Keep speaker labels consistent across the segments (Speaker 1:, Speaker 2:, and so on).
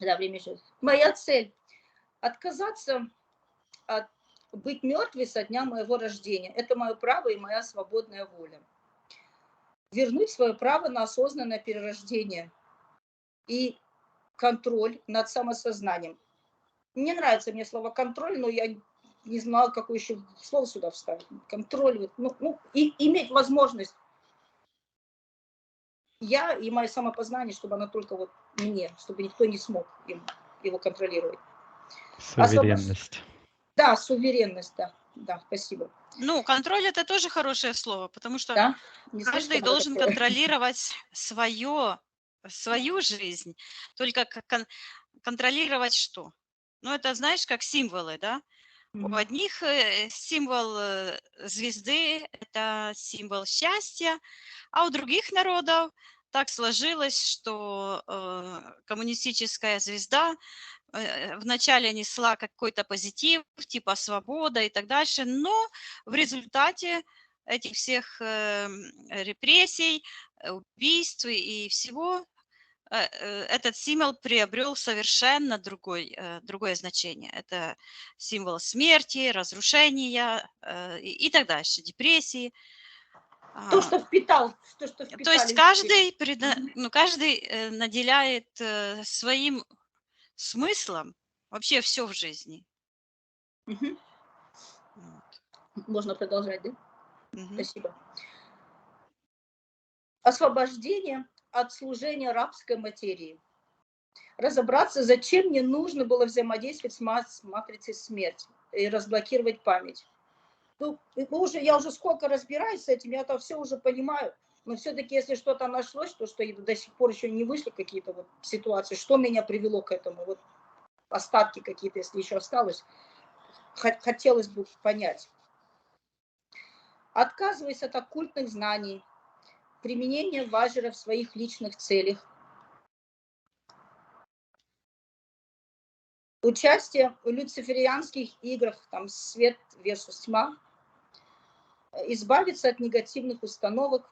Speaker 1: Да, время еще. Моя цель – отказаться от быть мертвой со дня моего рождения. Это мое право и моя свободная воля. Вернуть свое право на осознанное перерождение и контроль над самосознанием. Не нравится мне слово контроль, но я не знала, какое еще слово сюда вставить. Контроль, и иметь возможность я и мое самопознание, чтобы оно только вот мне, чтобы никто не смог его контролировать.
Speaker 2: Суверенность.
Speaker 1: Да, суверенность, да. Да, спасибо.
Speaker 3: Ну, контроль это тоже хорошее слово, потому что
Speaker 1: да?
Speaker 3: каждый должен контролировать свою жизнь. Только контролировать что? Ну, это, знаешь, как символы, да? У одних символ звезды – это символ счастья, а у других народов так сложилось, что коммунистическая звезда вначале несла какой-то позитив, типа свобода и так дальше, но в результате этих всех репрессий, убийств и всего этот символ приобрел совершенно другое значение. Это символ смерти, разрушения и так дальше, депрессии.
Speaker 1: То, что впитал.
Speaker 3: То есть каждый наделяет своим смыслом вообще все в жизни.
Speaker 1: Угу. Вот. Можно продолжать, да? Угу. Спасибо. Освобождение от служения рабской материи. Разобраться, зачем мне нужно было взаимодействовать с матрицей смерти и разблокировать память. Я уже сколько разбираюсь с этим, я это все уже понимаю. Но все-таки, если что-то нашлось, то, что до сих пор еще не вышли какие-то вот ситуации, что меня привело к этому, вот остатки какие-то, если еще осталось, хотелось бы понять. Отказываясь от оккультных знаний, применения важера в своих личных целях, участие в люциферианских играх, там свет versus тьма, избавиться от негативных установок,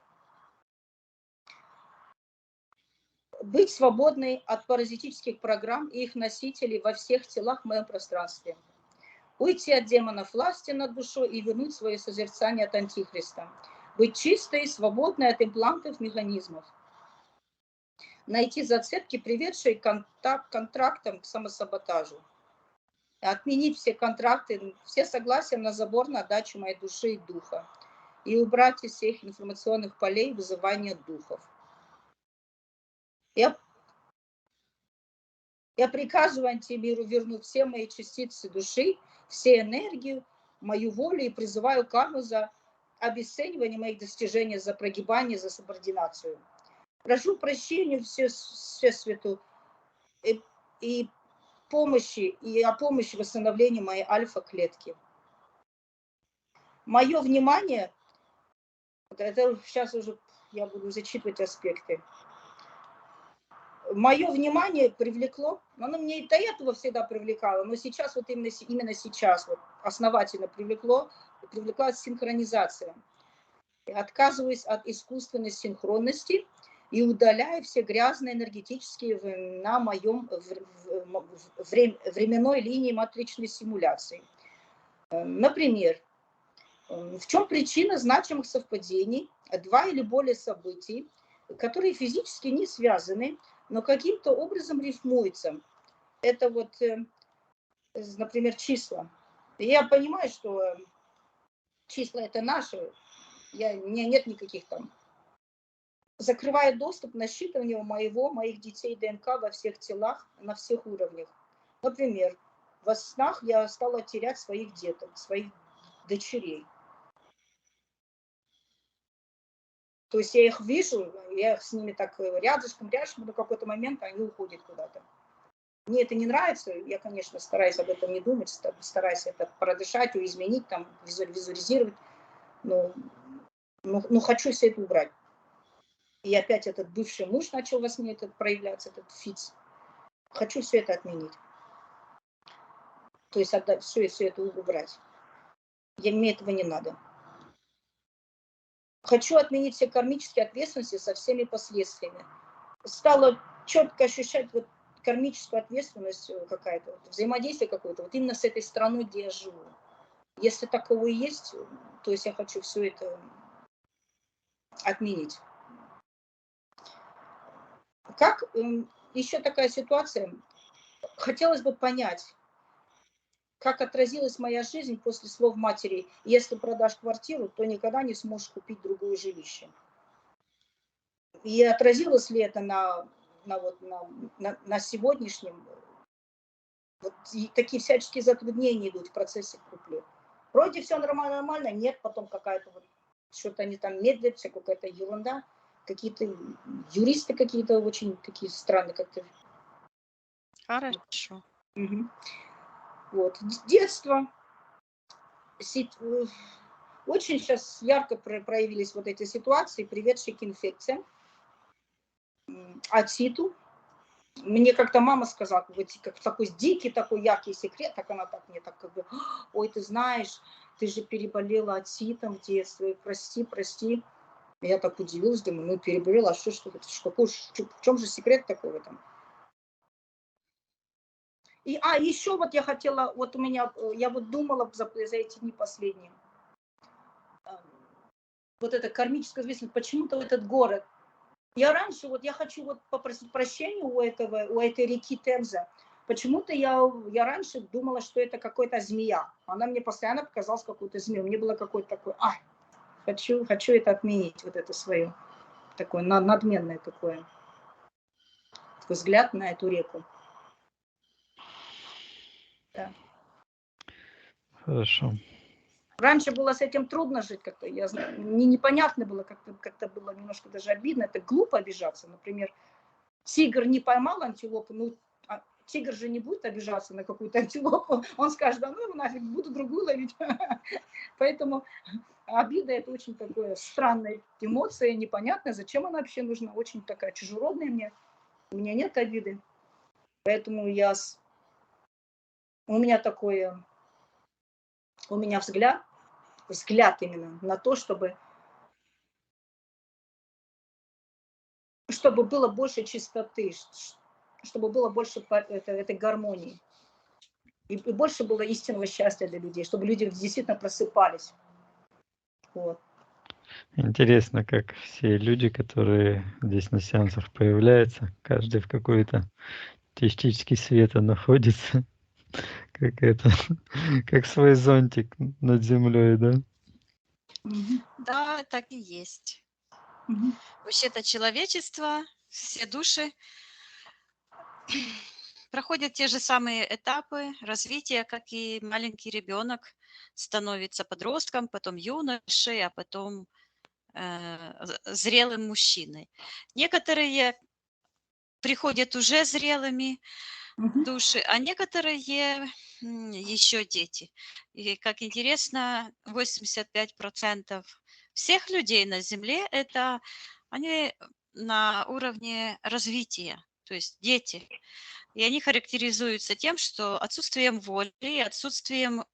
Speaker 1: быть свободной от паразитических программ и их носителей во всех телах в моем пространстве, уйти от демонов власти над душой и вернуть свое созерцание от Антихриста, быть чистой, свободной от имплантов, механизмов, найти зацепки, приведшие к контрактам, к самосаботажу, отменить все контракты, все согласия на забор на отдачу моей души и духа и убрать из всех информационных полей вызывание духов. Я приказываю антимиру вернуть все мои частицы души, все энергию, мою волю и призываю карму за обесценивание моих достижений, за прогибание, за субординацию. Прошу прощения Всесвету и помощи, и о помощи в восстановлении моей альфа-клетки. Мое внимание, это сейчас уже я буду зачитывать аспекты. Мое внимание привлекло, оно мне и до этого всегда привлекало, но сейчас вот именно сейчас вот основательно привлекла синхронизация. Отказываюсь от искусственной синхронности и удаляю все грязные энергетические на моем временной линии матричной симуляции. Например, в чем причина значимых совпадений, два или более событий, которые физически не связаны, но каким-то образом рифмуются. Это вот, например, числа. Я понимаю, что числа это наши, нет никаких там. Закрывает доступ на считывание моих детей ДНК во всех телах, на всех уровнях. Например, во снах я стала терять своих деток, своих дочерей. То есть я их вижу, я с ними так рядышком, но в какой-то момент они уходят куда-то. Мне это не нравится, я, конечно, стараюсь об этом не думать, стараюсь это продышать, изменить, там, визуализировать, но хочу все это убрать. И опять этот бывший муж начал во сне проявляться, этот Фиц. Хочу все это отменить. То есть отдать, все это убрать. Мне этого не надо. Хочу отменить все кармические ответственности со всеми последствиями. Стала четко ощущать, вот кармическую ответственность какая-то, вот, взаимодействие какое-то, вот именно с этой страной, где я живу. Если такого и есть, то есть я хочу все это отменить. Как еще такая ситуация, хотелось бы понять, как отразилась моя жизнь после слов матери: если продашь квартиру, то никогда не сможешь купить другое жилище. И отразилось ли это на сегодняшнем, вот такие всяческие затруднения идут в процессе купли. Вроде все нормально, нет, потом какая-то вот, что-то они там медлят, вся какая-то ерунда, какие-то юристы какие-то очень такие странные как-то.
Speaker 3: Хорошо.
Speaker 1: Угу. Вот. Детство. Очень сейчас ярко проявились вот эти ситуации, приведшие к инфекциям, отиту. Мне как-то мама сказала, как такой дикий, такой яркий секрет, так она так мне так как бы: ой, ты знаешь, ты же переболела отитом в детстве, прости. Я так удивилась, думаю, ну переболела, а что в чем же секрет такой в этом? И, еще вот я хотела, вот у меня, я вот думала за эти дни последние, вот это кармическое известие, почему-то этот город. Я раньше, вот я хочу вот попросить прощения у этой реки Темза. Почему-то я раньше думала, что это какая-то змея. Она мне постоянно показалась какой-то змеей. Мне было какое-то такое, хочу это отменить, вот это свое, такое надменное такой взгляд на эту реку. Да.
Speaker 2: Хорошо.
Speaker 1: Раньше было с этим трудно жить как-то, я знаю, мне непонятно было, как-то было немножко даже обидно, это глупо обижаться. Например, тигр не поймал антилопу, ну, тигр же не будет обижаться на какую-то антилопу, он скажет: да ну нафиг, буду другую ловить. Поэтому обида — это очень такое странная эмоция, непонятная, зачем она вообще нужна, очень такая чужеродная мне. У меня нет обиды, поэтому у меня такое, у меня взгляд именно на то, чтобы было больше чистоты, чтобы было больше этой гармонии. И больше было истинного счастья для людей, чтобы люди действительно просыпались. Вот.
Speaker 2: Интересно, как все люди, которые здесь на сеансах появляются, каждый в какой-то частичке света находится, как свой зонтик над землей, да?
Speaker 3: Да, так и есть. Вообще-то человечество, все души проходят те же самые этапы развития, как и маленький ребенок становится подростком, потом юношей, а потом зрелым мужчиной. Некоторые приходят уже зрелыми души, а некоторые еще дети. И, как интересно, 85% всех людей на Земле – это они на уровне развития, то есть дети. И они характеризуются тем, что отсутствием воли, отсутствием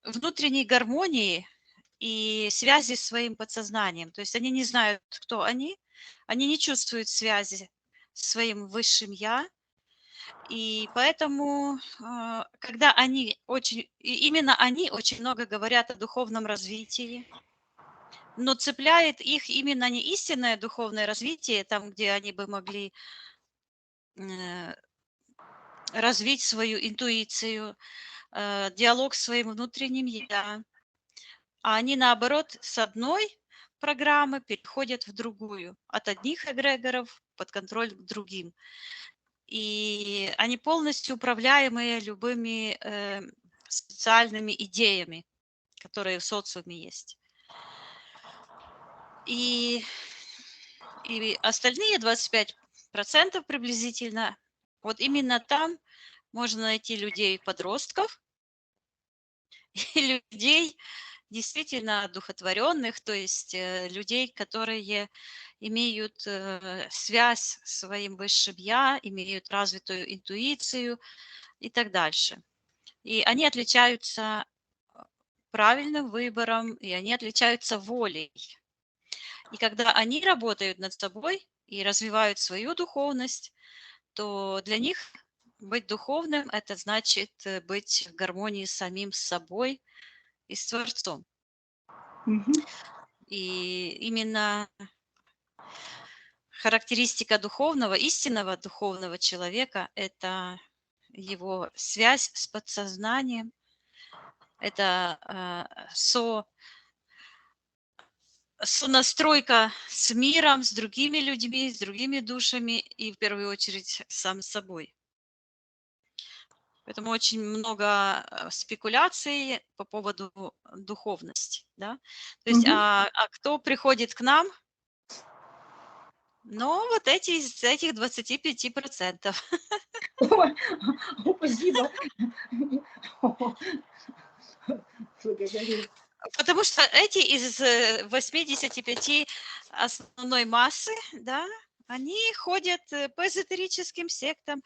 Speaker 3: внутренней гармонии и связи с своим подсознанием. То есть они не знают, кто они не чувствуют связи с своим высшим «я», и поэтому, когда именно они очень много говорят о духовном развитии, но цепляет их именно не истинное духовное развитие, там, где они бы могли развить свою интуицию, диалог с своим внутренним «я», а они, наоборот, с одной программы переходят в другую, от одних эгрегоров под контроль к другим. И они полностью управляемые любыми социальными идеями, которые в социуме есть. И остальные 25% приблизительно, вот именно там можно найти людей-подростков и людей действительно одухотворенных, то есть людей, которые имеют связь с своим высшим «я», имеют развитую интуицию и так дальше. И они отличаются правильным выбором, и они отличаются волей. И когда они работают над собой и развивают свою духовность, то для них быть духовным – это значит быть в гармонии с самим собой и с Творцом. И именно характеристика духовного, истинного духовного человека – это его связь с подсознанием, это сонастройка с миром, с другими людьми, с другими душами и в первую очередь сам собой. Поэтому очень много спекуляций по поводу духовности. Да? То есть, кто приходит к нам? Ну, вот эти из этих 25%.
Speaker 1: Ой, спасибо. Благодарю.
Speaker 3: Потому что эти из 85 основной массы, да, они ходят по эзотерическим сектам,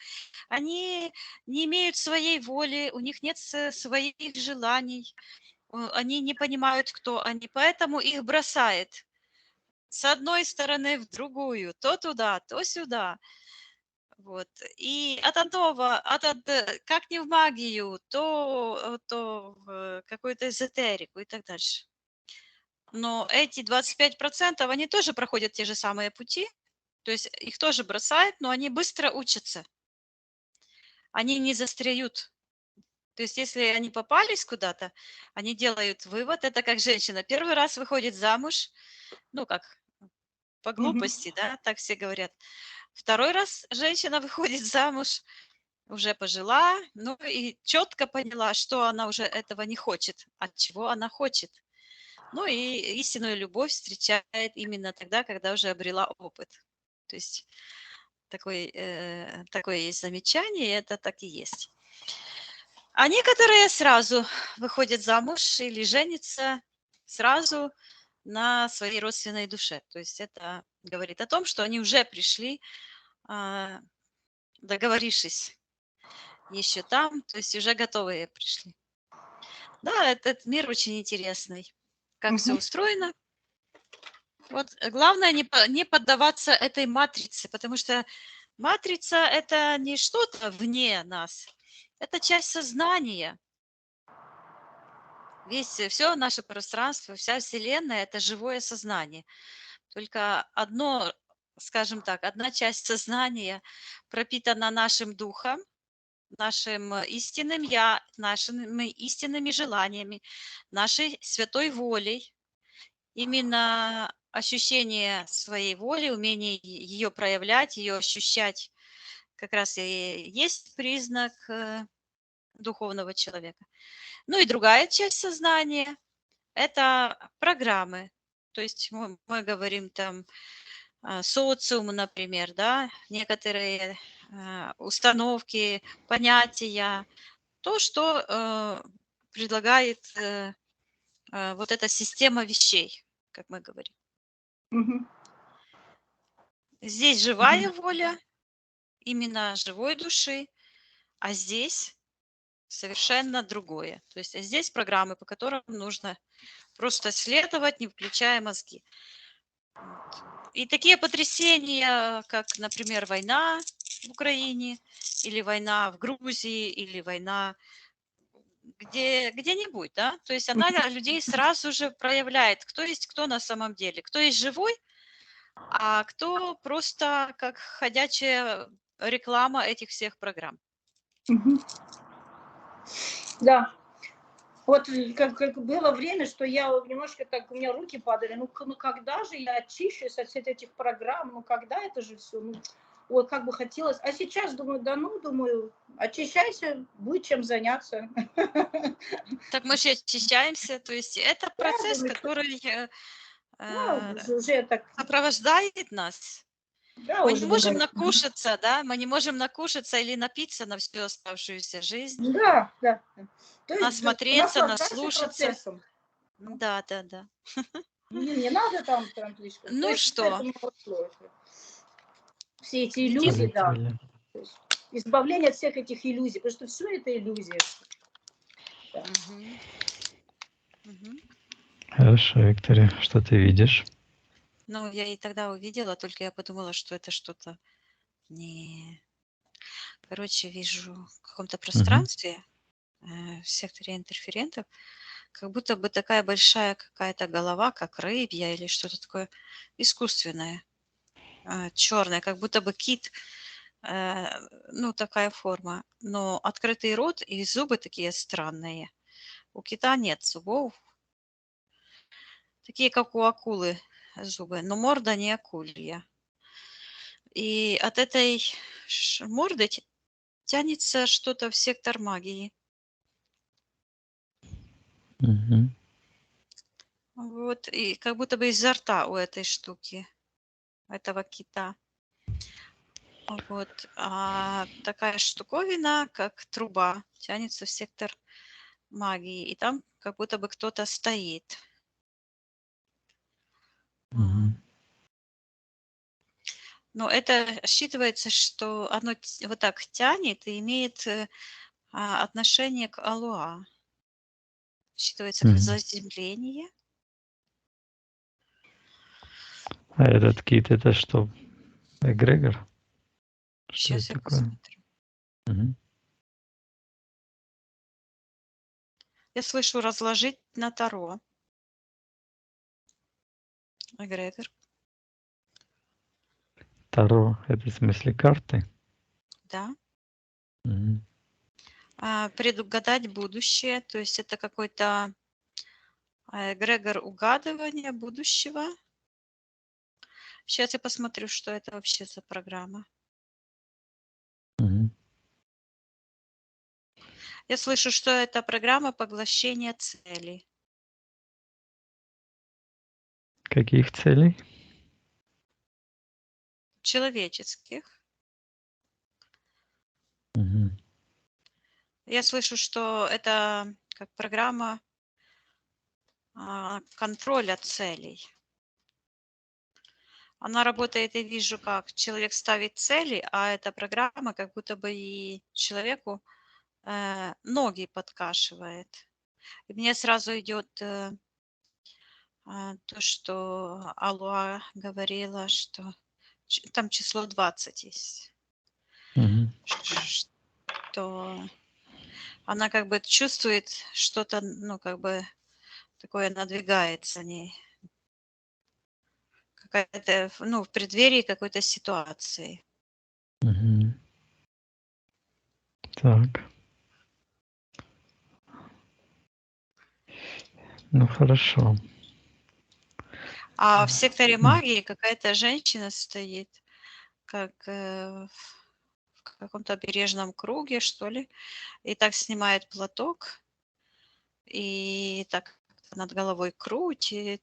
Speaker 3: они не имеют своей воли, у них нет своих желаний, они не понимают, кто они, поэтому их бросает с одной стороны в другую, то туда, то сюда. Вот. И от одного, как не в магию, то в какую-то эзотерику и так дальше. Но эти 25%, они тоже проходят те же самые пути, то есть их тоже бросают, но они быстро учатся. Они не застряют. То есть если они попались куда-то, они делают вывод, это как женщина первый раз выходит замуж, ну как, по глупости, да, так все говорят. Второй раз женщина выходит замуж, уже пожила, ну и четко поняла, что она уже этого не хочет, от чего она хочет. Ну и истинную любовь встречает именно тогда, когда уже обрела опыт. То есть такое есть замечание, и это так и есть. А некоторые сразу выходят замуж или женятся сразу на своей родственной душе. То есть это говорит о том, что они уже пришли, договорившись еще там, то есть уже готовые пришли. Да, этот мир очень интересный. Как все устроено. Вот главное не поддаваться этой матрице, потому что матрица – это не что-то вне нас, это часть сознания. Все наше пространство, вся Вселенная – это живое сознание. Только одна часть сознания пропитана нашим духом, нашим истинным «я», нашими истинными желаниями, нашей святой волей. Именно ощущение своей воли, умение ее проявлять, ее ощущать, как раз и есть признак духовного человека. Ну и другая часть сознания – это программы. То есть мы говорим там социум, например, да, некоторые установки, понятия, то, что предлагает вот эта система вещей, как мы говорим. Здесь живая воля, именно живой души, а здесь совершенно другое. То есть здесь программы, по которым нужно просто следовать, не включая мозги. И такие потрясения, как, например, война в Украине, или война в Грузии, или война где-нибудь, да, то есть она людей сразу же проявляет, кто есть кто на самом деле, кто есть живой, а кто просто как ходячая реклама этих всех программ.
Speaker 1: Да. Вот как было время, что я немножко так, у меня руки падали, ну когда же я очищусь от всех этих программ, ну когда это же все, ну, ой, как бы хотелось. А сейчас думаю, думаю, очищайся, будет чем заняться.
Speaker 3: Так мы же очищаемся, то есть это процесс, который
Speaker 1: уже так
Speaker 3: сопровождает нас.
Speaker 1: Да,
Speaker 3: мы не можем накушаться, да, мы не можем накушаться или напиться на всю оставшуюся жизнь.
Speaker 1: Да. То
Speaker 3: насмотреться, наслушаться.
Speaker 1: Процессом.
Speaker 3: Да.
Speaker 1: Не надо там слишком.
Speaker 3: Ну что?
Speaker 1: Все эти иллюзии, да. Избавление от всех этих иллюзий, потому что все это иллюзия. Да.
Speaker 2: Хорошо, Виктория, что ты видишь?
Speaker 3: Ну, я и тогда увидела, только я подумала, что это что-то не... Короче, вижу в каком-то пространстве, в секторе интерферентов, как будто бы такая большая какая-то голова, как рыбья или что-то такое искусственное, черное, как будто бы кит, ну, такая форма. Но открытый рот и зубы такие странные. У кита нет зубов, такие, как у акулы зубы, но морда не акулья. И от этой морды тянется что-то в сектор магии.
Speaker 2: Мгм.
Speaker 3: Вот, и как будто бы изо рта у этой штуки, этого кита. Вот, а такая штуковина, как труба, тянется в сектор магии, и там как будто бы кто-то стоит.
Speaker 2: Мгм.
Speaker 3: Но это считывается, что оно вот так тянет и имеет отношение к Алуа. Считывается как
Speaker 2: Мгм.
Speaker 3: заземление.
Speaker 2: А этот кит это что? Эгрегор? Что
Speaker 3: Сейчас
Speaker 2: это
Speaker 3: я
Speaker 2: такое?
Speaker 3: посмотрю.
Speaker 2: Мгм.
Speaker 3: Я слышу разложить на Таро. Эгрегор.
Speaker 2: Таро это в смысле карты?
Speaker 3: Да.
Speaker 2: Мгм.
Speaker 3: Предугадать будущее, то есть это какой-то эгрегор угадывания будущего. Сейчас я посмотрю, что это вообще за программа.
Speaker 2: Мгм.
Speaker 3: Я слышу, что это программа поглощения целей.
Speaker 2: Каких целей?
Speaker 3: Человеческих.
Speaker 2: Мгм.
Speaker 3: Я слышу, что это как программа контроля целей. Она работает, я вижу, как человек ставит цели, а эта программа как будто бы и человеку ноги подкашивает. И мне сразу идет то, что Алуа говорила, что там число 20 есть,
Speaker 2: Мгм.
Speaker 3: что она как бы чувствует что-то, ну, как бы такое надвигается ней, какая-то, ну, в преддверии какой-то ситуации.
Speaker 2: Мгм. Так. Ну хорошо.
Speaker 3: А в секторе
Speaker 2: М.
Speaker 3: магии какая-то женщина стоит, как в каком-то бережном круге, что ли, и так снимает платок, и так над головой крутит,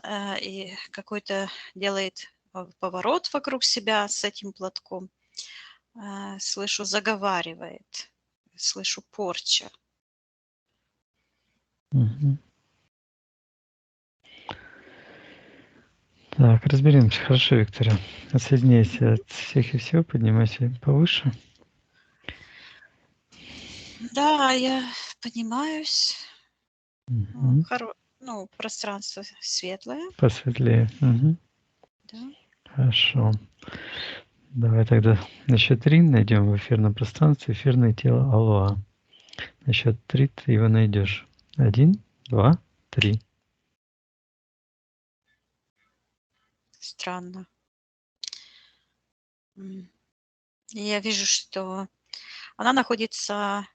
Speaker 3: и какой-то делает поворот вокруг себя с этим платком. Слышу, заговаривает, слышу порча.
Speaker 2: Мгм. Так, разберемся. Хорошо, Виктория. Отсоединяйся от всех и всего, поднимайся повыше.
Speaker 3: Да, я поднимаюсь.
Speaker 2: Мгм.
Speaker 3: Ну, пространство светлое,
Speaker 2: Посветлее. Мгм.
Speaker 3: да.
Speaker 2: Хорошо. Давай тогда на счет 3 найдем в эфирном пространстве эфирное тело Алуа. На счет 3 ты его найдешь. 1, 2, 3.
Speaker 3: Странно. И я вижу, что она находится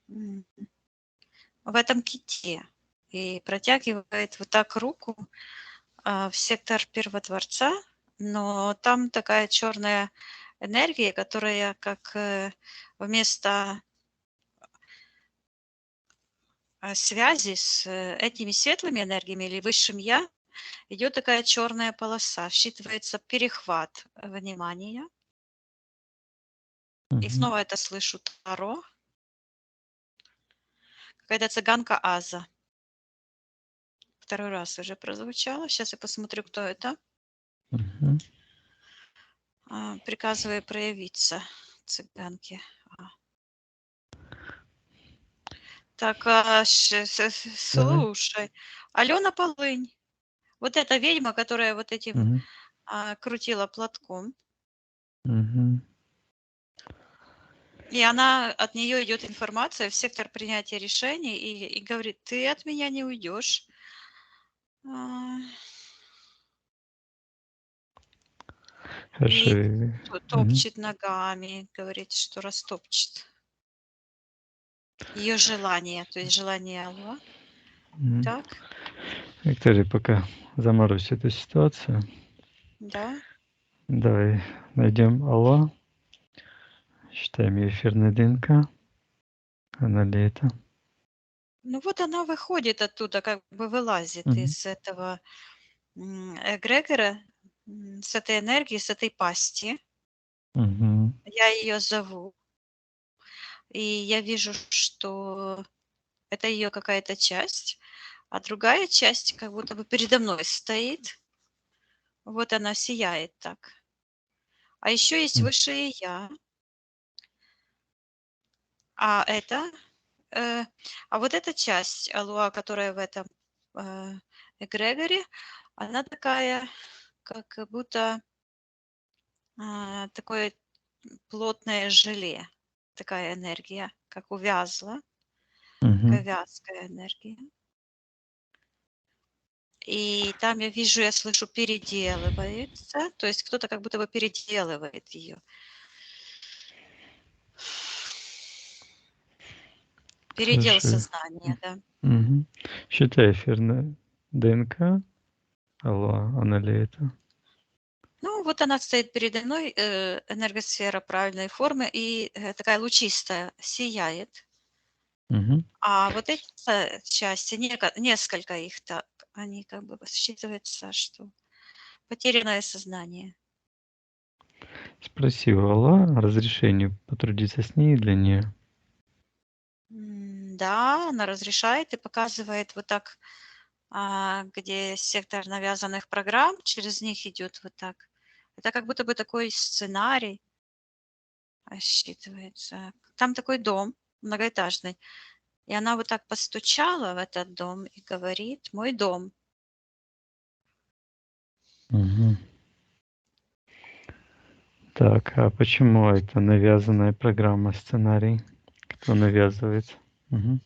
Speaker 3: в этом ките и протягивает вот так руку в сектор Перводворца, но там такая черная энергия, которая как вместо связи с этими светлыми энергиями или высшим я идет такая черная полоса, считывается перехват внимания. И
Speaker 2: Мгм.
Speaker 3: снова это слышу Таро, какая-то цыганка Аза. Второй раз уже прозвучало. Сейчас я посмотрю, кто это.
Speaker 2: Мгм.
Speaker 3: Приказываю проявиться цыганке. Так,
Speaker 2: Давай.
Speaker 3: слушай, Алена Полынь, Вот эта ведьма, которая вот этим
Speaker 2: Мгм.
Speaker 3: крутила платком,
Speaker 2: Мгм.
Speaker 3: и она, от нее идет информация в сектор принятия решений и говорит, ты от меня не уйдешь.
Speaker 2: Хорошо.
Speaker 3: И
Speaker 2: Мгм.
Speaker 3: топчет ногами, говорит, что растопчет ее желание, то есть желание Аллах.
Speaker 2: Мгм.
Speaker 3: Так,
Speaker 2: Виктория, пока заморозь эту ситуацию,
Speaker 3: да.
Speaker 2: давай найдем Аллах, считаем ее эфирной ДНК. Она ли это?
Speaker 3: Ну вот она выходит оттуда, как бы вылазит
Speaker 2: Мгм.
Speaker 3: из этого эгрегора, с этой энергии, с этой пасти.
Speaker 2: Мгм.
Speaker 3: Я ее зову, и я вижу, что это ее какая-то часть, а другая часть как будто бы передо мной стоит. Вот она сияет так. А еще есть
Speaker 2: М.
Speaker 3: высшее я. А это, э, а вот эта часть Алуа, которая в этом эгрегоре, она такая, как будто такое плотное желе, такая энергия, как увязла,
Speaker 2: Мгм.
Speaker 3: такая вязкая энергия. И там я вижу, я слышу, переделывается, то есть кто-то как будто бы переделывает ее. Передел
Speaker 2: Хорошо.
Speaker 3: сознания, да.
Speaker 2: Мгм. Считай эфирная ДНК. Аллах, она ли это?
Speaker 3: Ну, вот она стоит передо мной, энергосфера правильной формы, и такая лучистая, сияет.
Speaker 2: Мгм.
Speaker 3: А вот эти части, несколько их так, они как бы считывается, что потерянное сознание.
Speaker 2: Спроси у Аллаха разрешение потрудиться с ней и для нее.
Speaker 3: Да, она разрешает и показывает вот так, где сектор навязанных программ, через них идет вот так. Это как будто бы такой сценарий считывается. Там такой дом многоэтажный. И она вот так постучала в этот дом и говорит: "Мой дом".
Speaker 2: Мгм. Так, а почему это навязанная программа, сценарий? Кто навязывает? Мгм.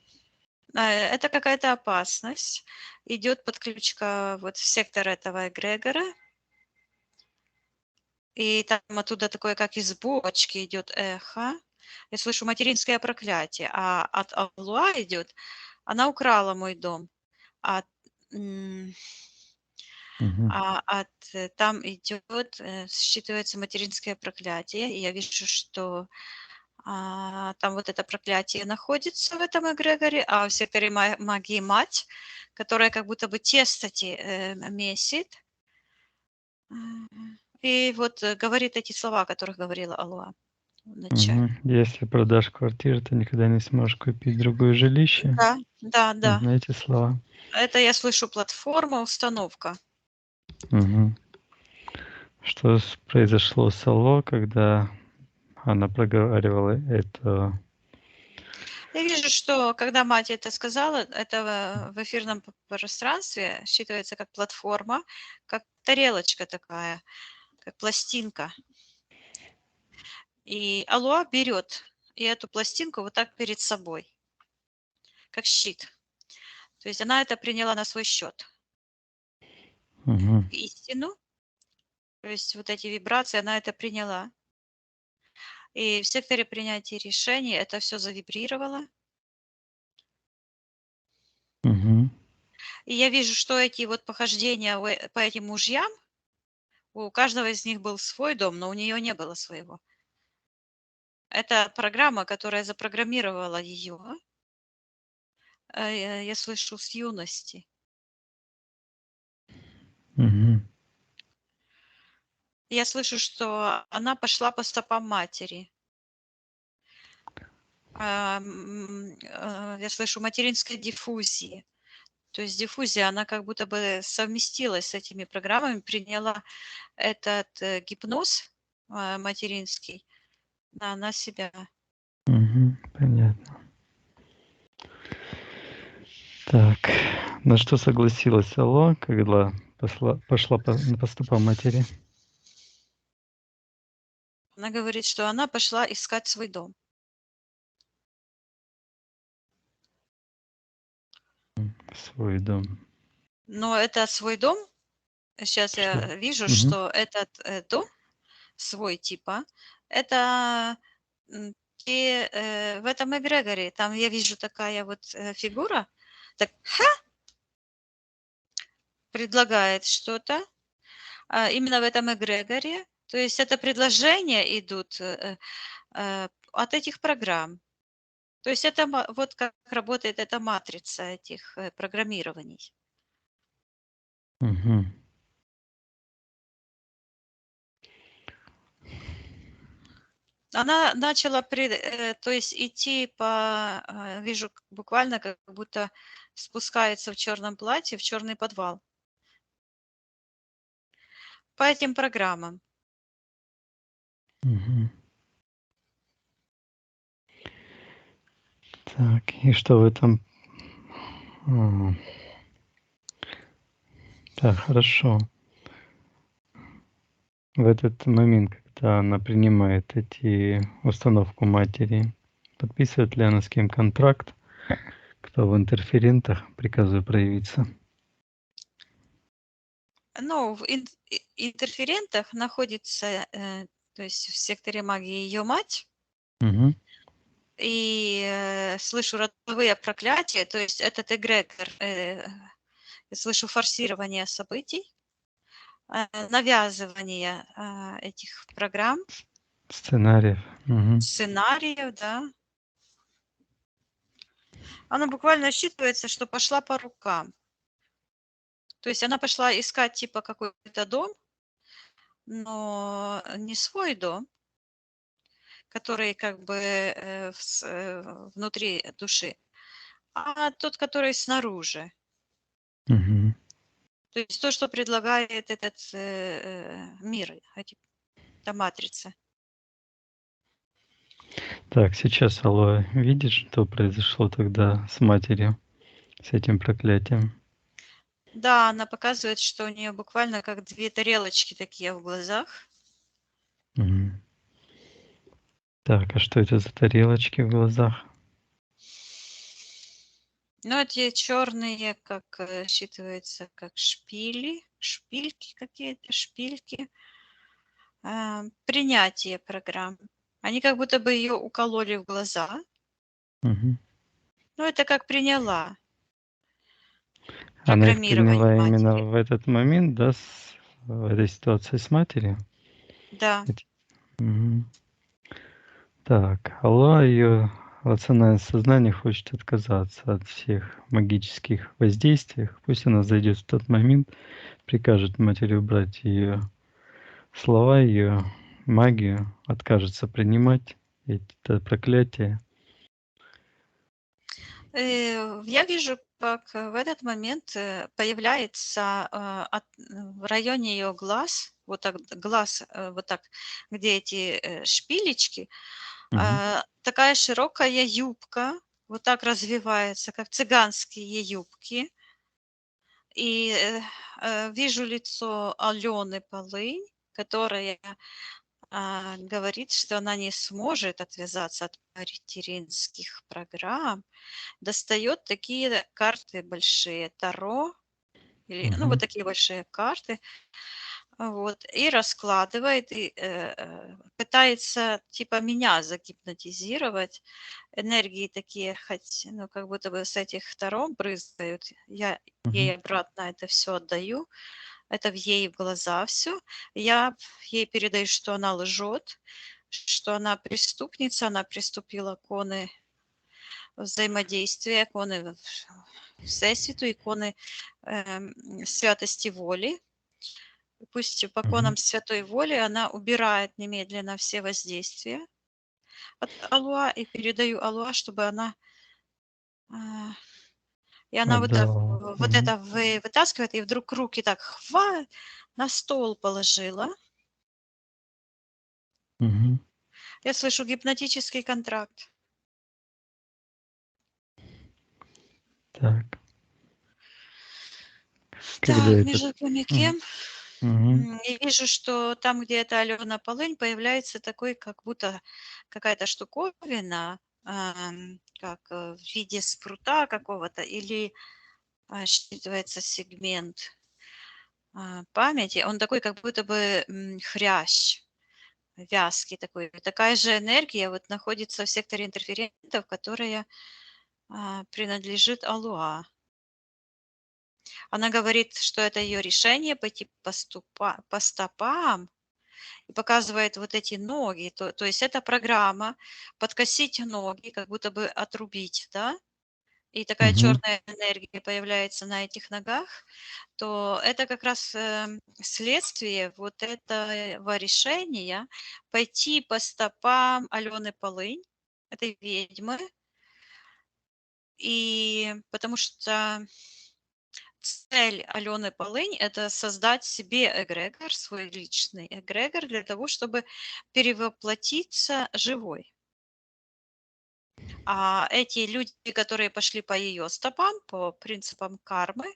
Speaker 3: Это какая-то опасность. Идет подключка вот в сектор этого эгрегора, и там оттуда такое, как из бочки идет эхо. Я слышу материнское проклятие, а от Аллуа идет: "Она украла мой дом". А, м,
Speaker 2: Мгм.
Speaker 3: там идет, считывается материнское проклятие. И я вижу, что там вот это проклятие находится в этом эгрегоре, а в секторе магии мать, которая как будто бы тесто месит. И вот говорит эти слова, о которых говорила Алуа в начале.
Speaker 2: Мгм. Если продашь квартиру, ты никогда не сможешь купить другое жилище.
Speaker 3: Да, да, да.
Speaker 2: Эти слова.
Speaker 3: Это я слышу платформа, установка.
Speaker 2: Мгм. Что произошло с Алло, когда она проговаривала это?
Speaker 3: Я вижу, что когда мать это сказала, это в эфирном пространстве считывается как платформа, как тарелочка такая, как пластинка. И Алуа берет и эту пластинку вот так перед собой, как щит. То есть она это приняла на свой счет.
Speaker 2: Мгм.
Speaker 3: Истину, то есть вот эти вибрации, она это приняла. И в секторе принятия решений это все завибрировало.
Speaker 2: Мгм.
Speaker 3: И я вижу, что эти вот похождения по этим мужьям, у каждого из них был свой дом, но у нее не было своего. Это программа, которая запрограммировала ее, я слышу, с юности.
Speaker 2: Мгм.
Speaker 3: Я слышу, что она пошла по стопам матери. Я слышу материнской диффузии. То есть диффузия, она как будто бы совместилась с этими программами, приняла этот гипноз материнский на себя.
Speaker 2: Мгм. Понятно. Так, на что согласилась Алло, когда поступа матери?
Speaker 3: Она говорит, что она пошла искать свой дом.
Speaker 2: Свой дом.
Speaker 3: Но это свой дом. Сейчас
Speaker 2: Что?
Speaker 3: я вижу,
Speaker 2: Мгм.
Speaker 3: что этот дом свой типа, это в этом эгрегоре, там я вижу такая вот фигура, так предлагает что-то, именно в этом эгрегоре, то есть это предложения идут от этих программ. То есть это вот как работает эта матрица этих программирований.
Speaker 2: Мгм.
Speaker 3: Она начала, то есть идти по, вижу, буквально как будто спускается в черном платье в черный подвал. По этим программам.
Speaker 2: Мгм. Так, и что в этом? М. Так, хорошо. В этот момент, когда она принимает установку матери, подписывает ли она с кем контракт? Кто в интерферентах? Приказываю проявиться.
Speaker 3: Ну, в интерферентах находится, то есть в секторе магии ее мать,
Speaker 2: Мгм.
Speaker 3: и слышу родовые проклятия, то есть этот эгрегор, я слышу форсирование событий, навязывание этих программ,
Speaker 2: Сценариев. Мгм.
Speaker 3: сценариев, да. Она буквально считывается, что пошла по рукам. То есть она пошла искать типа какой-то дом, но не свой дом, который как бы внутри души, а тот, который снаружи.
Speaker 2: Мгм.
Speaker 3: То есть то, что предлагает этот мир, эта матрица.
Speaker 2: Так, сейчас Алоэ видит, что произошло тогда с матерью, с этим проклятием?
Speaker 3: Да, она показывает, что у нее буквально как две тарелочки такие в глазах.
Speaker 2: Мгм. Так, а что это за тарелочки в глазах?
Speaker 3: Ну, эти черные, как считывается, как шпильки какие-то, шпильки. Принятие программ. Они как будто бы ее укололи в глаза.
Speaker 2: Мгм.
Speaker 3: Ну, это как приняла
Speaker 2: Она их
Speaker 3: программирование
Speaker 2: приняла именно
Speaker 3: матери.
Speaker 2: в этот момент, да, в этой ситуации с матерью?
Speaker 3: Да.
Speaker 2: Мгм. Так, Алла, ее рациональное сознание хочет отказаться от всех магических воздействий. Пусть она зайдет в тот момент, прикажет матери убрать ее слова, ее магию, откажется принимать это проклятие.
Speaker 3: Я вижу, как в этот момент появляется в районе ее глаз, вот так глаз, вот так, где эти шпилечки,
Speaker 2: Мгм.
Speaker 3: такая широкая юбка, вот так развивается, как цыганские юбки. И вижу лицо Алены Полынь, которая говорит, что она не сможет отвязаться от материнских программ. Достает такие карты большие, Таро, или, ну, вот
Speaker 2: Мгм.
Speaker 3: такие большие карты, вот, и раскладывает, и пытается типа меня загипнотизировать. Энергии такие, хоть, ну, как будто бы с этих Таро брызгают. Я
Speaker 2: Мгм.
Speaker 3: ей обратно это все отдаю. Это в ей в глаза все. Я ей передаю, что она лжет, что она преступница, она приступила к иконы взаимодействия, иконы Всесвіту, иконы святости воли. Пусть по
Speaker 2: Мгм.
Speaker 3: конам святой воли она убирает немедленно все воздействия от Алуа и передаю Алуа, чтобы она и она вот так
Speaker 2: Отдала.
Speaker 3: вот
Speaker 2: Мгм.
Speaker 3: это вытаскивает, и вдруг руки так на стол положила.
Speaker 2: Мгм.
Speaker 3: Я слышу гипнотический контракт.
Speaker 2: Так. Когда
Speaker 3: Так,
Speaker 2: этот...
Speaker 3: между кем и
Speaker 2: Мгм.
Speaker 3: кем.
Speaker 2: Мгм.
Speaker 3: И вижу, что там, где это Алена Полынь, появляется такой, как будто какая-то штуковина, как в виде спрута какого-то, или считывается сегмент памяти. Он такой, как будто бы хрящ, вязкий такой. Такая же энергия вот находится в секторе интерферентов, которая принадлежит Алуа. Она говорит, что это ее решение пойти по стопам и показывает вот эти ноги. То есть это программа подкосить ноги, как будто бы отрубить, да? И такая
Speaker 2: Мгм.
Speaker 3: черная энергия появляется на этих ногах, то это как раз следствие вот этого решения пойти по стопам Алены Полынь, этой ведьмы, и потому что цель Алены Полынь – это создать себе эгрегор, свой личный эгрегор для того, чтобы перевоплотиться живой. А эти люди, которые пошли по ее стопам, по принципам кармы,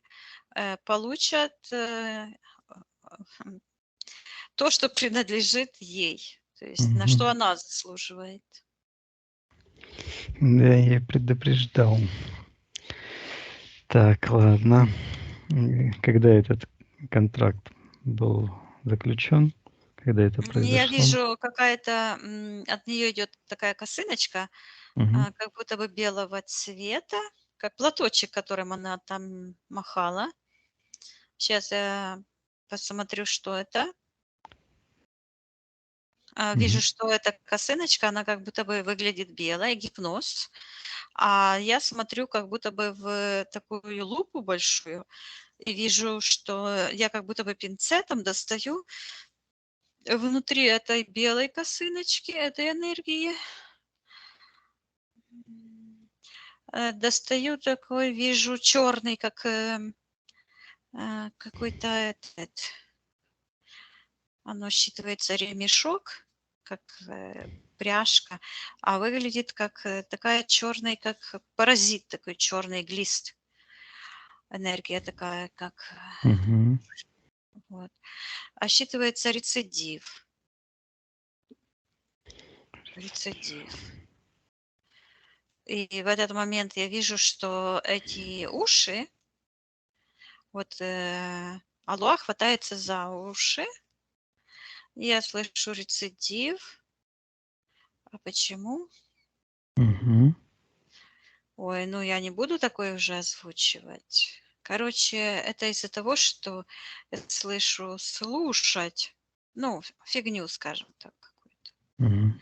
Speaker 3: получат то, что принадлежит ей, то есть на
Speaker 2: Мгм.
Speaker 3: что она заслуживает.
Speaker 2: Да, я предупреждал. Так, ладно. Когда этот контракт был заключен? Когда это
Speaker 3: Я
Speaker 2: произошло?
Speaker 3: вижу, какая-то от нее идет такая косыночка,
Speaker 2: Мгм.
Speaker 3: как будто бы белого цвета, как платочек, которым она там махала. Сейчас я посмотрю, что это. Вижу,
Speaker 2: Мгм.
Speaker 3: что эта косыночка, она как будто бы выглядит белая, гипноз. А я смотрю как будто бы в такую лупу большую и вижу, что я как будто бы пинцетом достаю внутри этой белой косыночки, этой энергии. Достаю такой, вижу черный, как какой-то этот, оно считывается ремешок, как пряжка, а выглядит как такая черная, как паразит, такой черный глист. Энергия такая, как
Speaker 2: Мгм.
Speaker 3: вот. А считывается рецидив. Рецидив. И в этот момент я вижу, что эти уши, вот Аллах хватается за уши, и я слышу рецидив. А почему?
Speaker 2: Мгм.
Speaker 3: Ой, ну я не буду такое уже озвучивать. Короче, это из-за того, что я слышу слушать, ну, фигню, скажем так, какую-то.
Speaker 2: Мгм.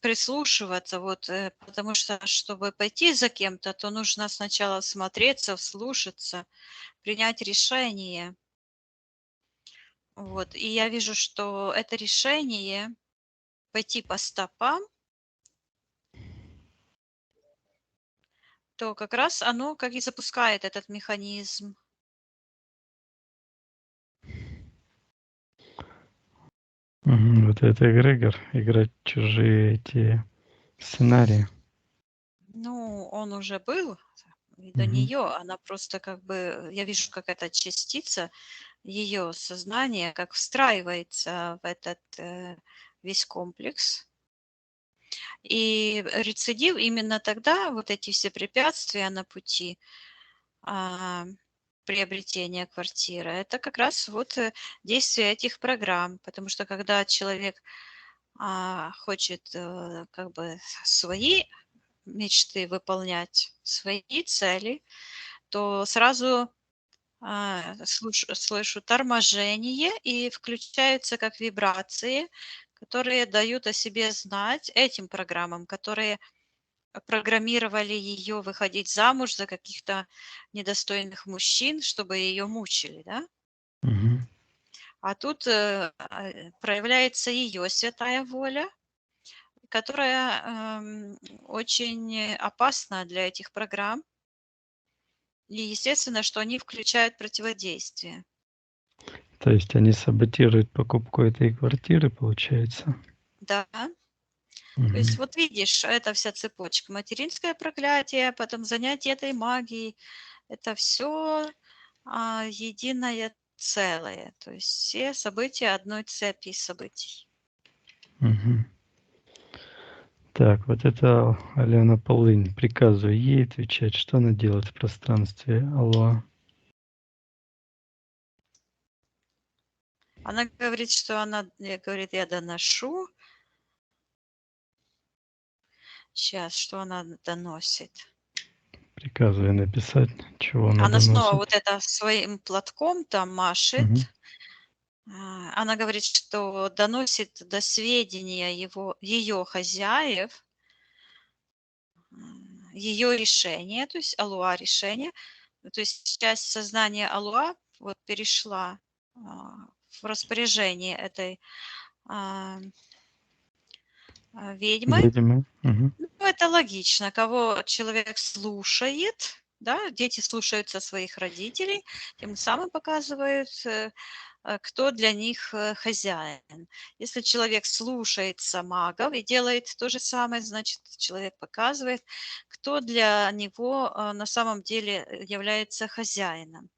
Speaker 3: Прислушиваться, вот, потому что, чтобы пойти за кем-то, то нужно сначала всмотреться, вслушаться, принять решение. Вот, и я вижу, что это решение пойти по стопам, то как раз оно как и запускает этот механизм.
Speaker 2: Мгм. Вот это эгрегор, играть чужие эти сценарии.
Speaker 3: Ну, он уже был, и до
Speaker 2: Мгм.
Speaker 3: нее она просто как бы, я вижу, как эта частица ее сознания, как встраивается в этот весь комплекс. И рецидив именно тогда, вот эти все препятствия на пути а, приобретения квартиры, это как раз вот действие этих программ. Потому что когда человек хочет как бы свои мечты выполнять, свои цели, то сразу слышу торможение и включаются как вибрации, которые дают о себе знать этим программам, которые программировали ее выходить замуж за каких-то недостойных мужчин, чтобы ее мучили, да?
Speaker 2: Мгм.
Speaker 3: А тут проявляется ее святая воля, которая очень опасна для этих программ. И естественно, что они включают противодействие.
Speaker 2: То есть они саботируют покупку этой квартиры, получается?
Speaker 3: Да. То
Speaker 2: Мгм.
Speaker 3: есть вот видишь, это вся цепочка. Материнское проклятие, потом занятие этой магией. Это все единое целое, то есть все события одной цепи событий.
Speaker 2: Мгм. Так, вот это Алена Полынь. Приказываю ей отвечать, что она делает в пространстве. Алло.
Speaker 3: Она говорит, что говорит, я доношу. Сейчас, что она доносит?
Speaker 2: Приказываю написать, чего она
Speaker 3: Она снова вот
Speaker 2: доносит.
Speaker 3: это своим платком там машет.
Speaker 2: Мгм.
Speaker 3: Она говорит, что доносит до сведения ее хозяев, ее решение, то есть Алуа решение. То есть часть сознания Алуа вот перешла в распоряжение этой ведьмы.
Speaker 2: Видимо. Мгм.
Speaker 3: Ну, это логично. Кого человек слушает, да, дети слушаются своих родителей, тем самым показывают, кто для них хозяин. Если человек слушается магов и делает то же самое, значит, человек показывает, кто для него на самом деле является хозяином.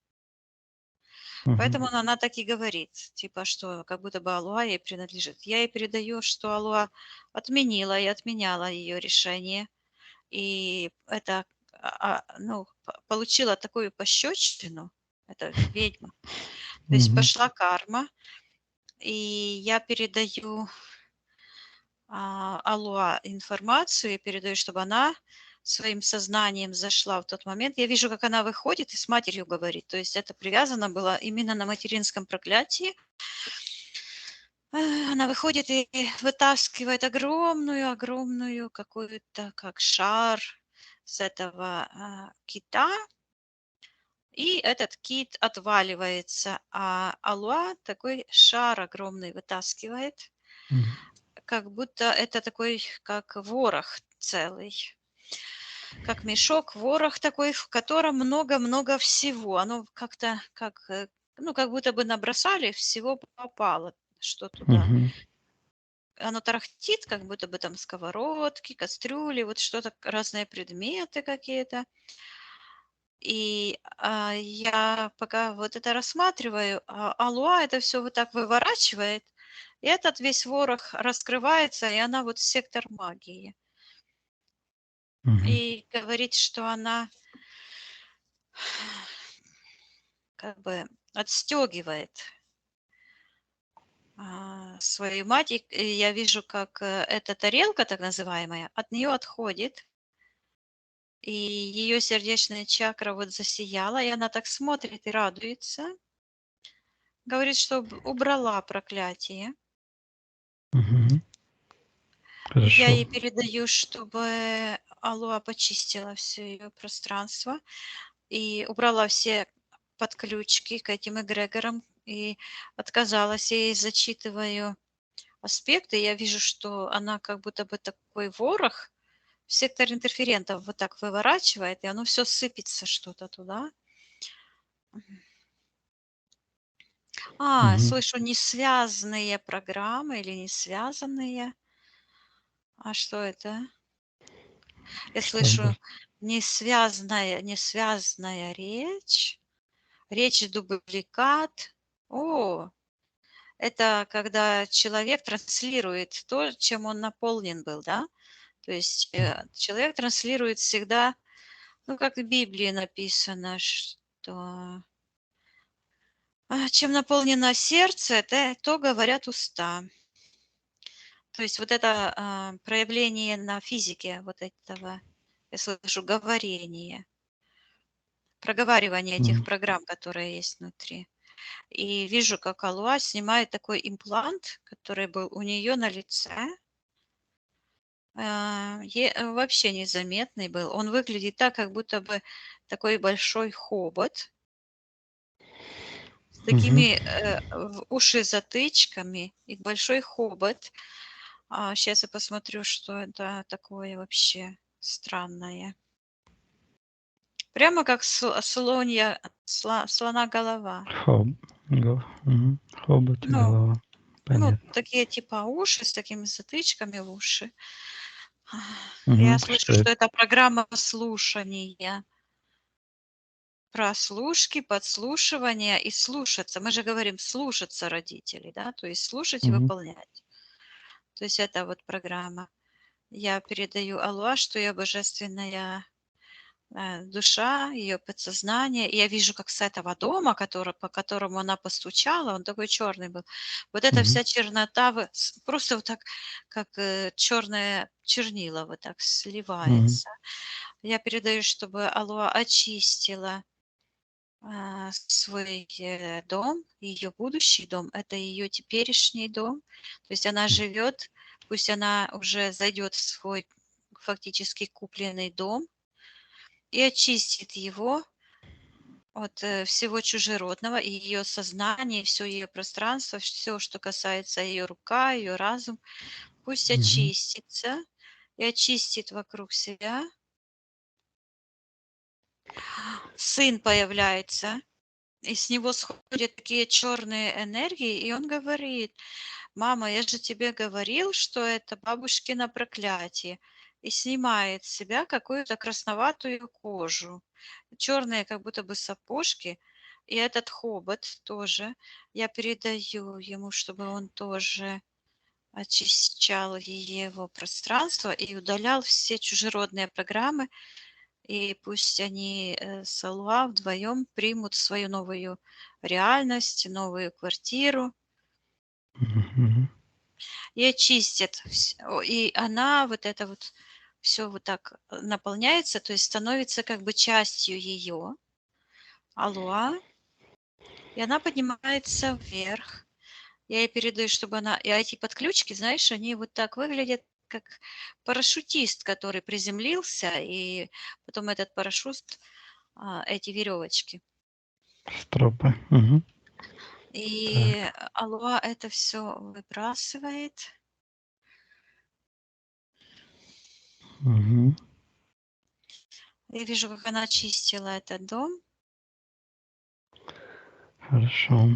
Speaker 3: Поэтому
Speaker 2: Мгм.
Speaker 3: она так и говорит, типа, что как будто бы Алуа ей принадлежит. Я ей передаю, что Алуа отменила и отменяла ее решение, и это ну, получила такую пощечину, эта ведьма. То есть
Speaker 2: Мгм.
Speaker 3: пошла карма, и я передаю Алуа информацию, я передаю, чтобы она своим сознанием зашла в тот момент. Я вижу, как она выходит и с матерью говорит. То есть это привязано было именно на материнском проклятии. Она выходит и вытаскивает огромную какую-то, как шар с этого кита, и этот кит отваливается, а Алуа такой шар огромный вытаскивает,
Speaker 2: Мгм.
Speaker 3: как будто это такой, как ворох целый, как мешок, ворох такой, в котором много-много всего. Оно как-то, ну, как будто бы набросали, всего попало, что туда.
Speaker 2: Мгм.
Speaker 3: Оно тарахтит, как будто бы там сковородки, кастрюли, вот что-то, разные предметы какие-то. И я пока вот это рассматриваю, Алуа это все вот так выворачивает, и этот весь ворох раскрывается, и она вот сектор магии.
Speaker 2: Мгм.
Speaker 3: И говорит, что она как бы отстегивает свою мать. И я вижу, как эта тарелка, так называемая, от нее отходит, и ее сердечная чакра вот засияла, и она так смотрит и радуется. Говорит, что убрала проклятие.
Speaker 2: Мгм.
Speaker 3: Я
Speaker 2: Хорошо.
Speaker 3: ей передаю, чтобы Алуа почистила все ее пространство и убрала все подключки к этим эгрегорам и отказалась. Я ей зачитываю аспекты. Я вижу, что она как будто бы такой ворох, сектор интерферентов вот так выворачивает, и оно все сыпется что-то туда.
Speaker 2: Мгм.
Speaker 3: Слышу, несвязанные программы или несвязанные. А что это? Я
Speaker 2: Что
Speaker 3: слышу
Speaker 2: может?
Speaker 3: несвязная речь дубликат. О, это когда человек транслирует то, чем он наполнен был, да? То есть человек транслирует всегда, ну, как в Библии написано, что чем наполнено сердце, то говорят уста. То есть вот это проявление на физике вот этого, я слышу, говорение, проговаривание этих
Speaker 2: Мгм.
Speaker 3: программ, которые есть внутри. И вижу, как Алуа снимает такой имплант, который был у нее на лице. Вообще незаметный был. Он выглядит так, как будто бы такой большой хобот с
Speaker 2: Мгм.
Speaker 3: такими уши затычками и большой хобот. Сейчас я посмотрю, что это такое вообще странное. Прямо как слона голова.
Speaker 2: Мгм. Хобот и
Speaker 3: Ну,
Speaker 2: голова.
Speaker 3: ну,
Speaker 2: Понятно.
Speaker 3: такие типа уши с такими затычками в уши. Я
Speaker 2: Мгм.
Speaker 3: слышу,
Speaker 2: Что
Speaker 3: что
Speaker 2: это?
Speaker 3: это программа слушания. прослушки, подслушивания и слушаться. Мы же говорим слушаться родителей, да, то есть слушать и
Speaker 2: Мгм.
Speaker 3: выполнять. То есть это вот программа. Я передаю Аллах, что я божественная душа, ее подсознание. И я вижу, как с этого дома, по которому она постучала, он такой черный был. Вот эта
Speaker 2: Мгм.
Speaker 3: вся чернота просто вот так, как черное чернила, вот так
Speaker 2: Мгм.
Speaker 3: сливается. Я передаю, чтобы Аллах очистила свой дом, ее будущий дом, это ее теперешний дом. То есть она живет, пусть она уже зайдет в свой фактически купленный дом и очистит его от всего чужеродного, и ее сознание, все ее пространство, все, что касается ее рука, ее разум, пусть
Speaker 2: Мгм.
Speaker 3: очистится и очистит вокруг себя. Сын появляется, и с него сходят такие черные энергии, и он говорит: мама, я же тебе говорил, что это бабушкино проклятие. И снимает с себя какую-то красноватую кожу. Черные как будто бы сапожки. И этот хобот тоже. Я передаю ему, чтобы он тоже очищал его пространство и удалял все чужеродные программы. И пусть они с Алуа вдвоем примут свою новую реальность, новую квартиру
Speaker 2: Мгм.
Speaker 3: и очистят. И она вот это вот все вот так наполняется, то есть становится как бы частью ее, Алуа, и она поднимается вверх. Я ей передаю, чтобы она... И эти подключки, знаешь, они вот так выглядят, как парашютист, который приземлился, и потом этот парашют, эти веревочки.
Speaker 2: Стропы. Мгм.
Speaker 3: И
Speaker 2: Так.
Speaker 3: Алуа это все выбрасывает.
Speaker 2: Мгм.
Speaker 3: Я вижу, как она очистила этот дом.
Speaker 2: Хорошо.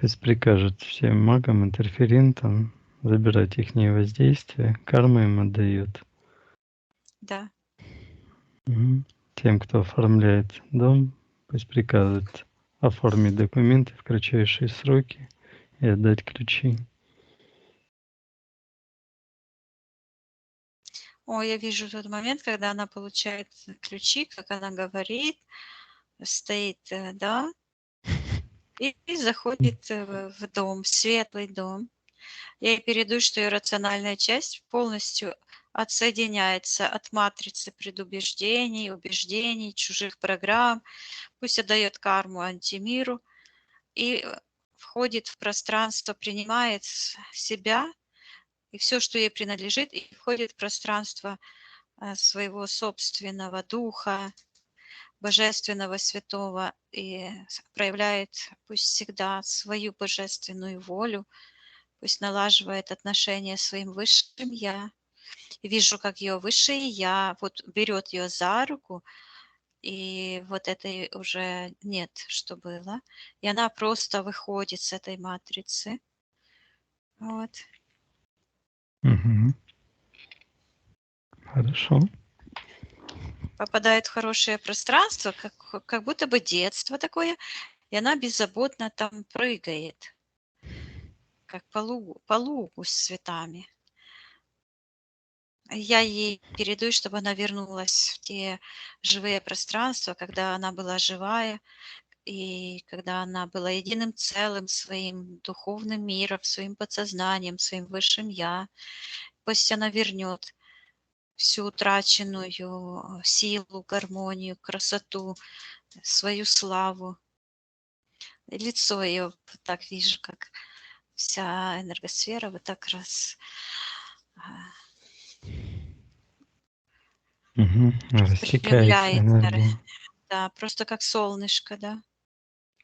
Speaker 2: Пусть прикажет всем магам, интерферентам забирать их воздействие, карму им отдают.
Speaker 3: Да.
Speaker 2: Мгм. Тем, кто оформляет дом, пусть приказывает оформить документы в кратчайшие сроки и отдать ключи.
Speaker 3: О, я вижу тот момент, когда она получает ключи, как она говорит, стоит, да, и заходит в дом, в светлый дом. Я ей передаю, что ее рациональная часть полностью отсоединяется от матрицы предубеждений, убеждений, чужих программ, пусть отдает карму антимиру и входит в пространство, принимает себя и все, что ей принадлежит, и входит в пространство своего собственного духа, божественного святого, и проявляет пусть всегда свою божественную волю, пусть налаживает отношения с своим высшим я. И вижу, как ее высшее я вот берет ее за руку, и вот этой уже нет, что было. И она просто выходит с этой матрицы. Вот.
Speaker 2: Мгм. Хорошо.
Speaker 3: Попадает в хорошее пространство, как будто бы детство такое, и она беззаботно там прыгает, как по лугу с цветами. Я ей передаю, чтобы она вернулась в те живые пространства, когда она была живая, и когда она была единым целым своим духовным миром, своим подсознанием, своим высшим я. Пусть она вернет всю утраченную силу, гармонию, красоту, свою славу. И лицо ее вот так вижу, как вся энергосфера вот так раз
Speaker 2: Мгм. Растекается
Speaker 3: распрямляется,
Speaker 2: энергия.
Speaker 3: да, просто как солнышко, да.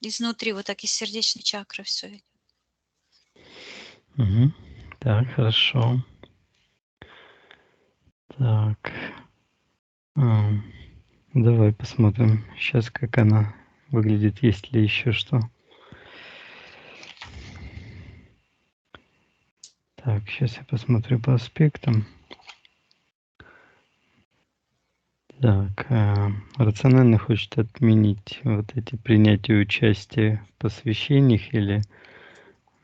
Speaker 3: Изнутри вот так из сердечной чакры все идет.
Speaker 2: Мгм. Так, хорошо. Так. Ам, Давай посмотрим сейчас, как она выглядит, есть ли еще что. Так, сейчас я посмотрю по аспектам. Так, рационально хочет отменить вот эти принятия участия в посвящениях или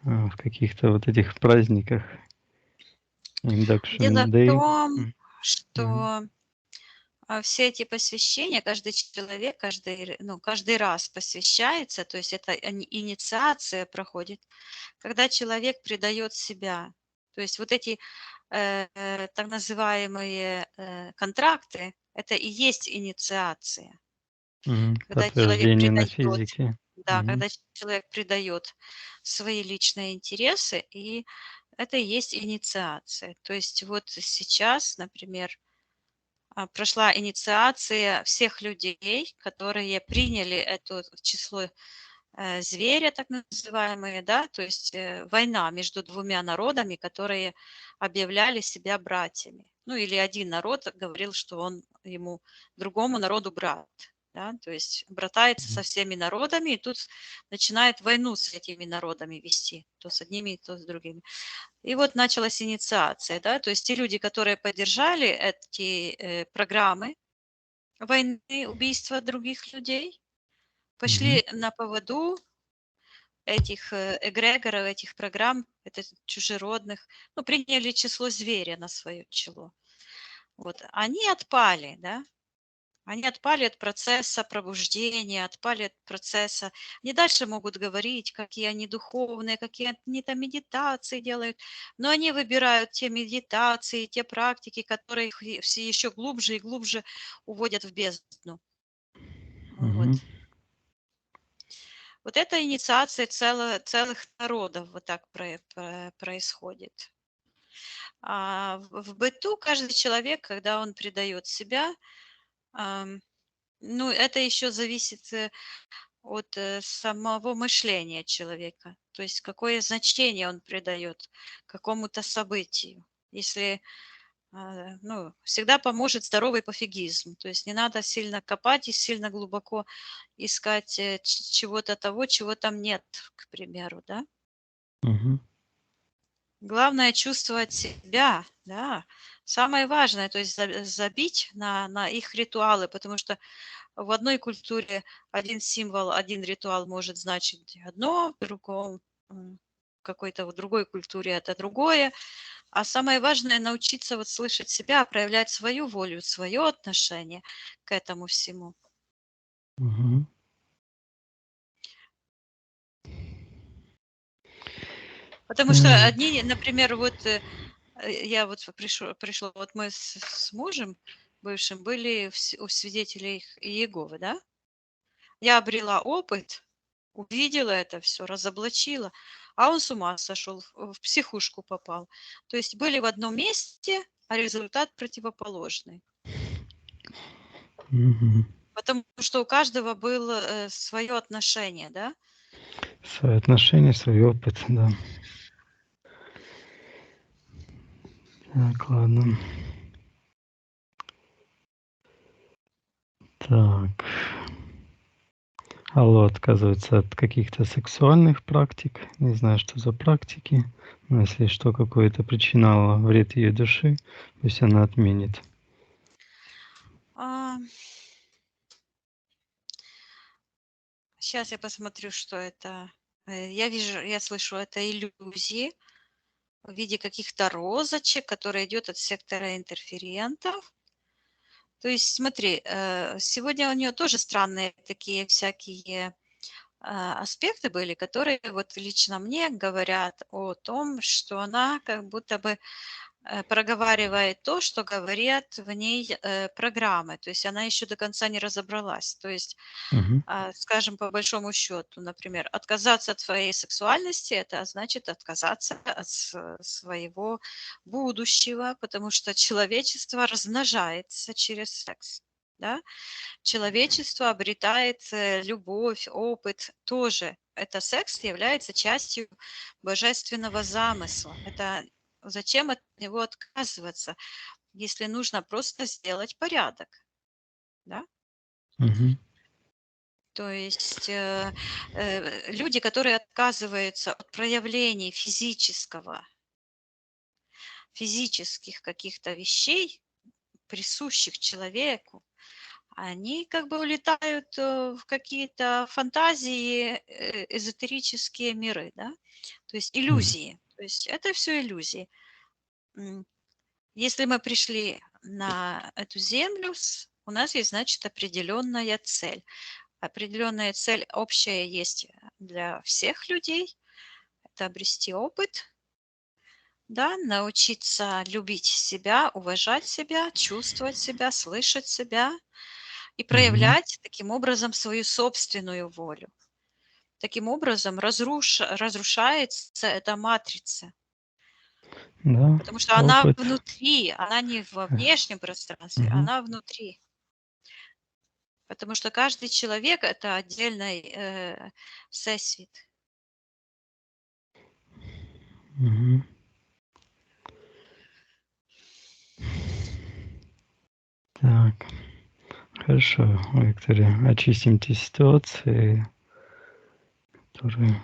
Speaker 2: в каких-то вот этих праздниках,
Speaker 3: Дело
Speaker 2: Induction
Speaker 3: в
Speaker 2: Day.
Speaker 3: том,
Speaker 2: Мгм.
Speaker 3: что все эти посвящения, каждый человек, каждый раз посвящается, то есть это инициация проходит, когда человек предает себя. То есть вот эти так называемые контракты, это и есть инициация. Когда человек
Speaker 2: Подтверждение на
Speaker 3: предает,
Speaker 2: физике.
Speaker 3: да, когда человек предает свои личные интересы, и это и есть инициация. То есть вот сейчас, например, прошла инициация всех людей, которые приняли это число зверя, так называемые, да, то есть война между двумя народами, которые объявляли себя братьями. Ну или один народ говорил, что он ему, другому народу брат. Да, то есть братается со всеми народами, и тут начинает войну с этими народами вести, то с одними, то с другими. И вот началась инициация, да, то есть те люди, которые поддержали эти программы войны, убийства других людей, пошли на поводу этих эгрегоров, этих программ, это чужеродных, ну, приняли число зверя на свое чело. Вот, они отпали, да, они отпали от процесса пробуждения, отпали от процесса. Они дальше могут говорить, какие они духовные, какие они там медитации делают, но они выбирают те медитации, те практики, которые их все еще глубже и глубже уводят в бездну. Вот. Вот эта инициация целых народов вот так происходит. А в быту каждый человек, когда он предает себя, ну, это еще зависит от самого мышления человека, то есть какое значение он придает какому-то событию. Если, ну, всегда поможет здоровый пофигизм, то есть не надо сильно копать и сильно глубоко искать чего-то того, чего там нет, к примеру, да. Главное чувствовать себя, да. Самое важное, то есть забить на их ритуалы, потому что в одной культуре один символ, один ритуал может значить одно, в другом, какой-то в другой культуре это другое. А самое важное научиться вот слышать себя, проявлять свою волю, свое отношение к этому всему. Потому что одни, например, вот я вот пришла, вот мы с мужем бывшим были у свидетелей Иеговы, да? Я обрела опыт, увидела это все, разоблачила, а он с ума сошел, в психушку попал. То есть были в одном месте, а результат противоположный. Потому что у каждого было свое отношение, да?
Speaker 2: Свои отношения, свой опыт, да. Так, ладно. Так. Алло отказывается от каких-то сексуальных практик. Не знаю, что за практики. Но если что, какое-то причинало вред ее души, пусть она отменит.
Speaker 3: Сейчас я посмотрю, что это. Я вижу, я слышу, это иллюзии в виде каких-то розочек, которые идет от сектора интерферентов. То есть смотри, сегодня у нее тоже странные такие всякие аспекты были, которые вот лично мне говорят о том, что она как будто бы проговаривает то, что говорят в ней программы. То есть она еще до конца не разобралась. То есть, скажем, по большому счету, например, отказаться от своей сексуальности – это значит отказаться от своего будущего, потому что человечество размножается через секс. Да? Человечество обретает любовь, опыт тоже. Это секс является частью божественного замысла. Это зачем от него отказываться, если нужно просто сделать порядок, да? То есть люди, которые отказываются от проявлений физических каких-то вещей, присущих человеку, они как бы улетают в какие-то фантазии, эзотерические миры, да, то есть иллюзии. То есть это все иллюзии. Если мы пришли на эту землю, у нас есть, значит, определенная цель. Определенная цель общая есть для всех людей. Это обрести опыт, да, научиться любить себя, уважать себя, чувствовать себя, слышать себя и проявлять таким образом свою собственную волю. Таким образом разрушается эта матрица,
Speaker 2: Да,
Speaker 3: потому что она
Speaker 2: опыт.
Speaker 3: внутри, она не во внешнем пространстве,
Speaker 2: Мгм.
Speaker 3: она внутри. Потому что каждый человек – это отдельный всесвіт.
Speaker 2: Мгм. Так, хорошо, Виктория. Очистим те ситуации, которые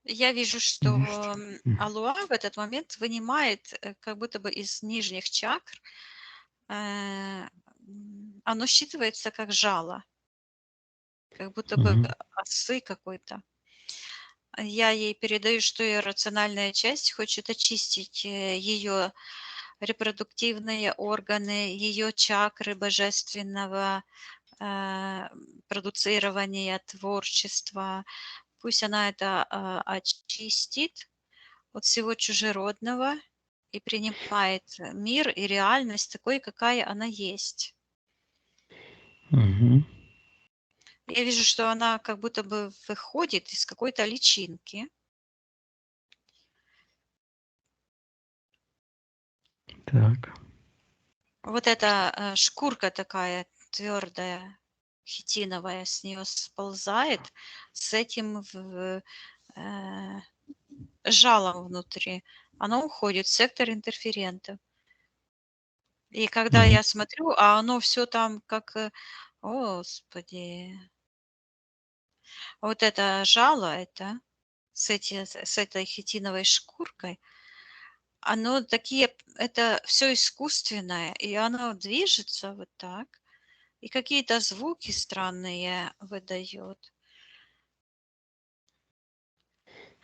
Speaker 3: Я вижу, что
Speaker 2: есть.
Speaker 3: Алуа в этот момент вынимает как будто бы из нижних чакр, оно считывается как жало, как будто бы
Speaker 2: Мгм.
Speaker 3: осы какой-то. Я ей передаю, что ее рациональная часть хочет очистить ее репродуктивные органы, ее чакры божественного продуцирования, творчества. Пусть она это очистит от всего чужеродного и принимает мир и реальность такой, какая она есть.
Speaker 2: Мгм.
Speaker 3: Я вижу, что она как будто бы выходит из какой-то личинки.
Speaker 2: Так.
Speaker 3: Вот эта шкурка такая твердая, хитиновая, с нее сползает с этим жалом внутри. Оно уходит в сектор интерферентов. И когда
Speaker 2: Мгм.
Speaker 3: я смотрю, а оно все там как, Господи, вот это жало, это с этой хитиновой шкуркой, оно такие, это все искусственное, и оно движется вот так, и какие-то звуки странные выдает.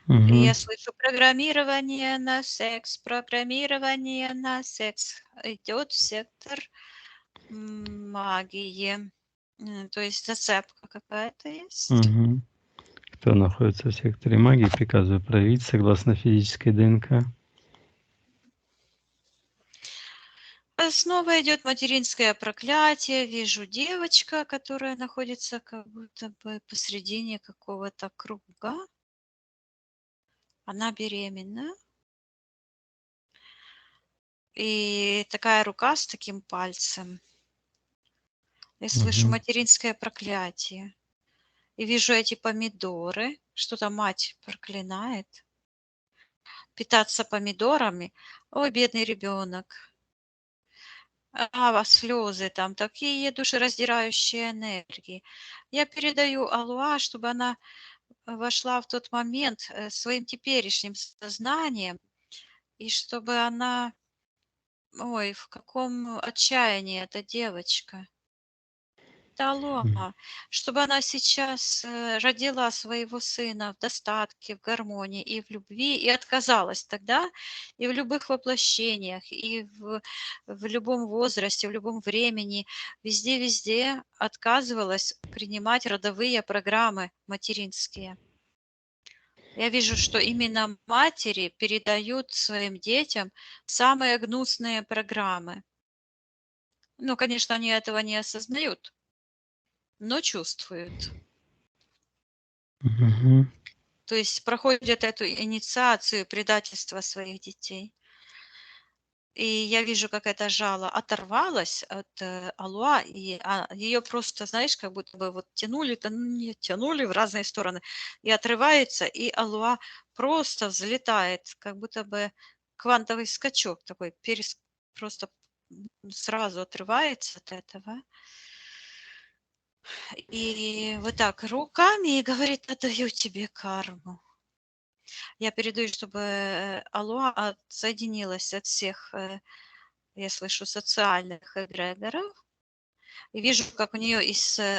Speaker 3: И
Speaker 2: Мгм.
Speaker 3: я слышу программирование на секс. Идет сектор магии. То есть зацепка какая-то есть.
Speaker 2: Мгм. Кто находится в секторе магии, приказываю проявить согласно физической ДНК.
Speaker 3: Снова идет материнское проклятие. Вижу девочка, которая находится как будто бы посредине какого-то круга. Она беременна. И такая рука с таким пальцем. Я слышу
Speaker 2: Мгм.
Speaker 3: материнское проклятие. И вижу эти помидоры. Что-то мать проклинает. Питаться помидорами. Ой, бедный ребенок. Слезы там, такие душераздирающие энергии. Я передаю Алуа, чтобы она вошла в тот момент своим теперешним сознанием, и чтобы она, ой, в каком отчаянии эта девочка. Да,
Speaker 2: Мгм.
Speaker 3: Алуа, чтобы она сейчас родила своего сына в достатке, в гармонии и в любви, и отказалась тогда и в любых воплощениях, и в любом возрасте, в любом времени, везде-везде отказывалась принимать родовые программы материнские. Я вижу, что именно матери передают своим детям самые гнусные программы. Ну, конечно, они этого не осознают, но чувствуют.
Speaker 2: Мгм.
Speaker 3: То есть проходят эту инициацию предательства своих детей. И я вижу, как это жало оторвалось от Алуа, и ее просто, знаешь, как будто бы вот тянули в разные стороны, и отрывается, и Алуа просто взлетает, как будто бы квантовый скачок такой, просто сразу отрывается от этого. И вот так руками и говорит: отдаю тебе карму. Я передаю, чтобы Алуа отсоединилась от всех, я слышу, социальных эгрегоров И вижу, как у нее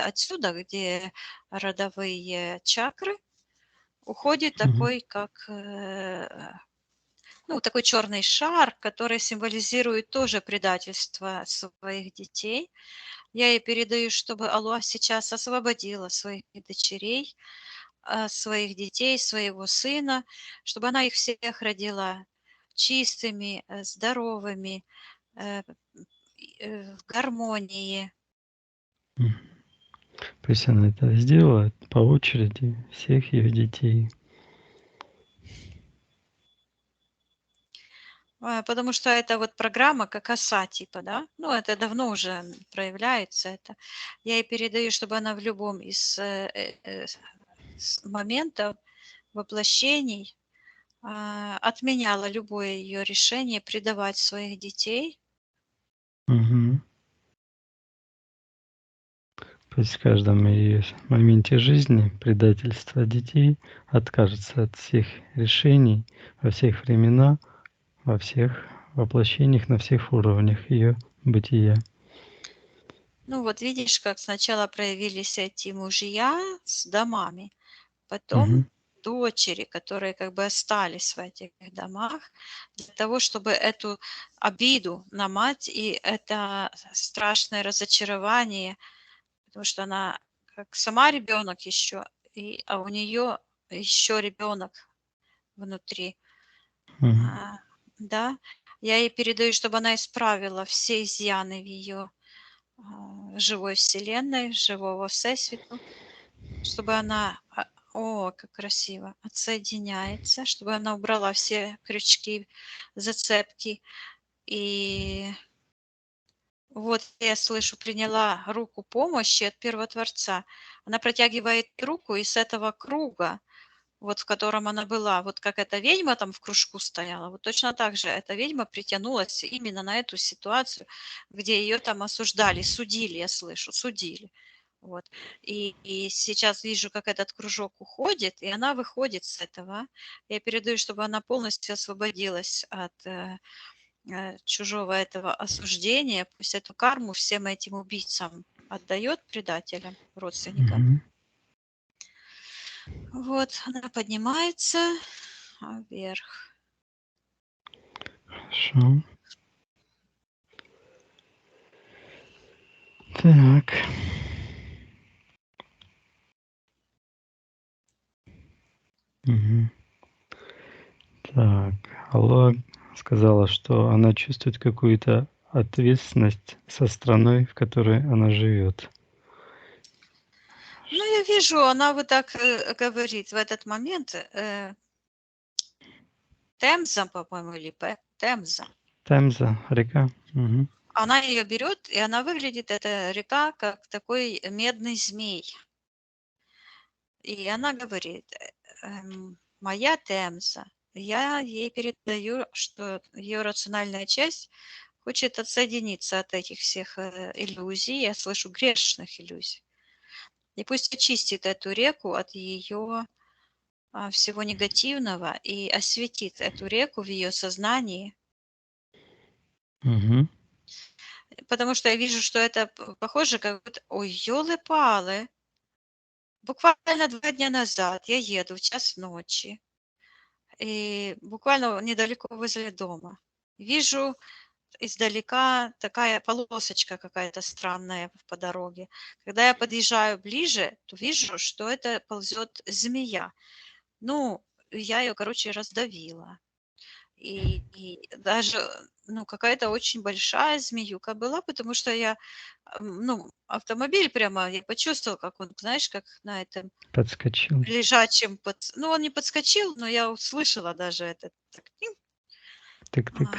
Speaker 3: отсюда, где родовые чакры, уходит такой, как ну, такой черный шар, который символизирует тоже предательство своих детей. Я ей передаю, чтобы Аллах сейчас освободила своих дочерей, своих детей, своего сына, чтобы она их всех родила чистыми, здоровыми, в гармонии.
Speaker 2: Пусть она это сделала по очереди, всех ее детей.
Speaker 3: Потому что это вот программа как оса типа, да? Ну, это давно уже проявляется. Это. Я ей передаю, чтобы она в любом из моментов воплощений отменяла любое ее решение предавать своих детей.
Speaker 2: Угу. Пусть в каждом ее моменте жизни предательство детей откажется от всех решений во всех временах, во всех воплощениях, на всех уровнях ее бытия.
Speaker 3: Ну вот видишь, как сначала проявились эти мужья с домами, потом дочери, которые как бы остались в этих домах, для того, чтобы эту обиду на мать и это страшное разочарование, потому что она как сама ребенок еще, а у нее еще ребенок внутри. Да, я ей передаю, чтобы она исправила все изъяны в ее живой вселенной, живого всесвіту, чтобы она, как красиво, отсоединяется, чтобы она убрала все крючки, зацепки. И вот я слышу, приняла руку помощи от Первотворца. Она протягивает руку, и с этого круга, вот в котором она была, вот как эта ведьма там в кружку стояла, вот точно так же эта ведьма притянулась именно на эту ситуацию, где ее там осуждали, судили, я слышу, судили. Вот. И сейчас вижу, как этот кружок уходит, и она выходит с этого. Я передаю, чтобы она полностью освободилась от чужого этого осуждения, пусть эту карму всем этим убийцам отдает, предателям, родственникам. Вот, она поднимается вверх.
Speaker 2: Хорошо. Так. Угу. Так, Алла сказала, что она чувствует какую-то ответственность со страной, в которой она живет.
Speaker 3: Ну, я вижу, она вот так говорит в этот момент. Темза, по-моему, или Темза.
Speaker 2: Темза, река. Угу.
Speaker 3: Она ее берет, и она выглядит, эта река, как такой медный змей. И она говорит, моя Темза, я ей передаю, что ее рациональная часть хочет отсоединиться от этих всех иллюзий, я слышу грешных иллюзий. И пусть очистит эту реку от ее всего негативного и осветит эту реку в ее сознании.
Speaker 2: Угу.
Speaker 3: Потому что я вижу, что это похоже, как будто, ой, ёлы-палы. Буквально 2 дня назад я еду в час ночи, и буквально недалеко возле дома. Вижу издалека такая полосочка какая-то странная по дороге. Когда я подъезжаю ближе, то вижу, что это ползет змея. Ну, я ее, короче, раздавила. И даже, ну, какая-то очень большая змеюка была, потому что я, ну, автомобиль прямо, я почувствовала, как он, знаешь, как на этом
Speaker 2: Подскочил.
Speaker 3: лежачем, ну, он не подскочил, но я услышала даже этот, так,
Speaker 2: Тык-тык.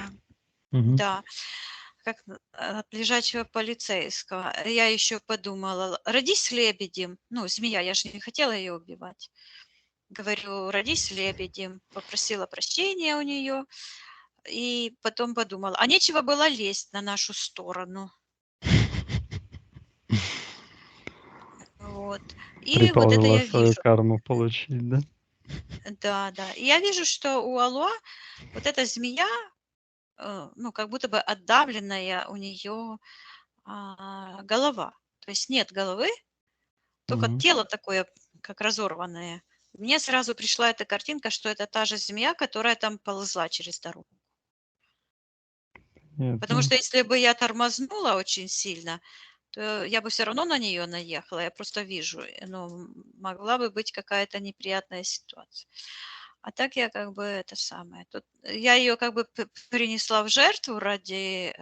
Speaker 3: да, как от лежачего полицейского. Я еще подумала, родись лебедем, ну, змея, я же не хотела ее убивать. Говорю, родись лебедем, попросила прощения у нее. И потом подумала, а нечего было лезть на нашу сторону. Вот. И вот это
Speaker 2: Приползла
Speaker 3: я
Speaker 2: свою
Speaker 3: вижу.
Speaker 2: карму получить, да?
Speaker 3: Да, да. И я вижу, что у Алло вот эта змея, ну, как будто бы отдавленная у нее голова. То есть нет головы, только
Speaker 2: Мгм.
Speaker 3: тело такое, как разорванное. Мне сразу пришла эта картинка, что это та же змея, которая там ползла через дорогу. Потому
Speaker 2: Понятно.
Speaker 3: что если бы я тормознула очень сильно, то я бы все равно на нее наехала. Я просто вижу, ну, могла бы быть какая-то неприятная ситуация. А так я как бы это самое. Тут я ее как бы принесла в жертву ради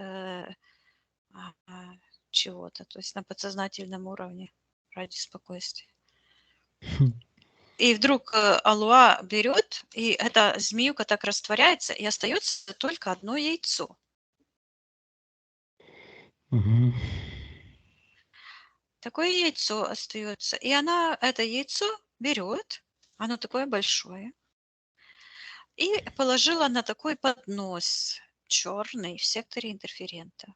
Speaker 3: чего-то, то есть на подсознательном уровне, ради спокойствия.
Speaker 2: Хм.
Speaker 3: И вдруг Алуа берет, и эта змеюка так растворяется, и остается только одно яйцо.
Speaker 2: Мгм.
Speaker 3: Такое яйцо остается. И она это яйцо берет, оно такое большое, и положила на такой поднос черный в секторе интерферента.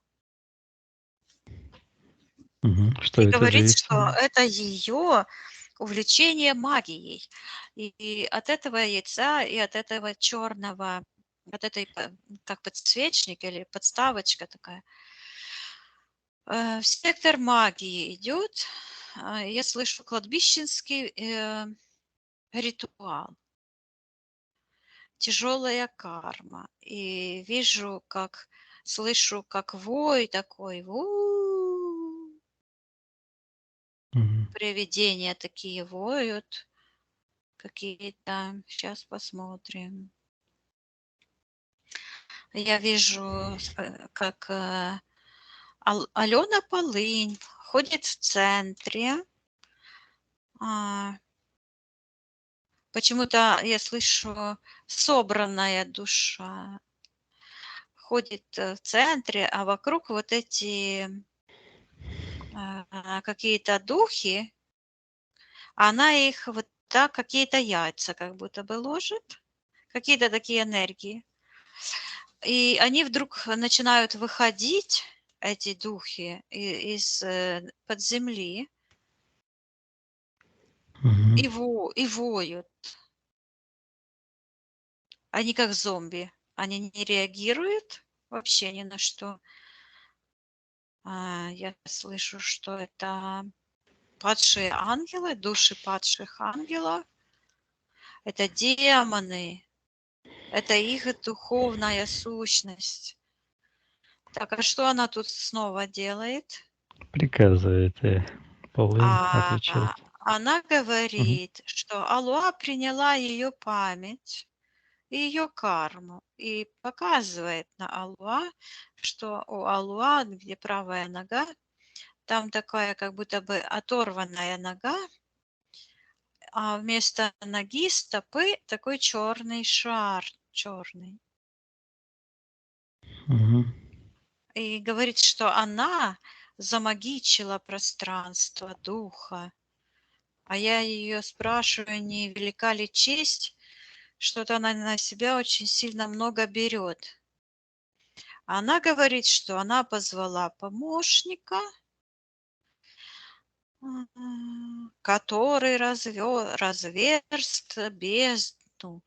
Speaker 2: Мгм. Что
Speaker 3: И
Speaker 2: это за
Speaker 3: говорит, что
Speaker 2: яйцо?
Speaker 3: это ее увлечение магией. И от этого яйца, и от этого черного, от этой как подсвечник или подставочка такая, в сектор магии идет. Я слышу кладбищенский ритуал, тяжелая карма. И вижу, как слышу, как вой такой,
Speaker 2: Мгм.
Speaker 3: привидения такие воют какие-то. Сейчас посмотрим. Я вижу, как Алена Полынь ходит в центре. Почему-то я слышу собранная душа. Ходит в центре, а вокруг вот эти какие-то духи, она их вот так, какие-то яйца как будто бы ложит, какие-то такие энергии. И они вдруг начинают выходить, эти духи, из-под земли
Speaker 2: Мгм.
Speaker 3: и воют. Они как зомби. Они не реагируют вообще ни на что. Я слышу, что это падшие ангелы, души падших ангелов. Это демоны. Это их духовная сущность. Так, а что она тут снова делает?
Speaker 2: Приказывает полынь
Speaker 3: А,
Speaker 2: отвечать.
Speaker 3: Она
Speaker 2: Мгм.
Speaker 3: говорит, что Алуа приняла ее память и ее карму и показывает на Алуа, что у Алуа, где правая нога, там такая как будто бы оторванная нога, а вместо ноги стопы такой черный шар, черный.
Speaker 2: Мгм.
Speaker 3: И говорит, что она замагичила пространство духа. А я ее спрашиваю, не велика ли честь, что-то она на себя очень сильно много берет. Она говорит, что она позвала помощника, который разверст бездну.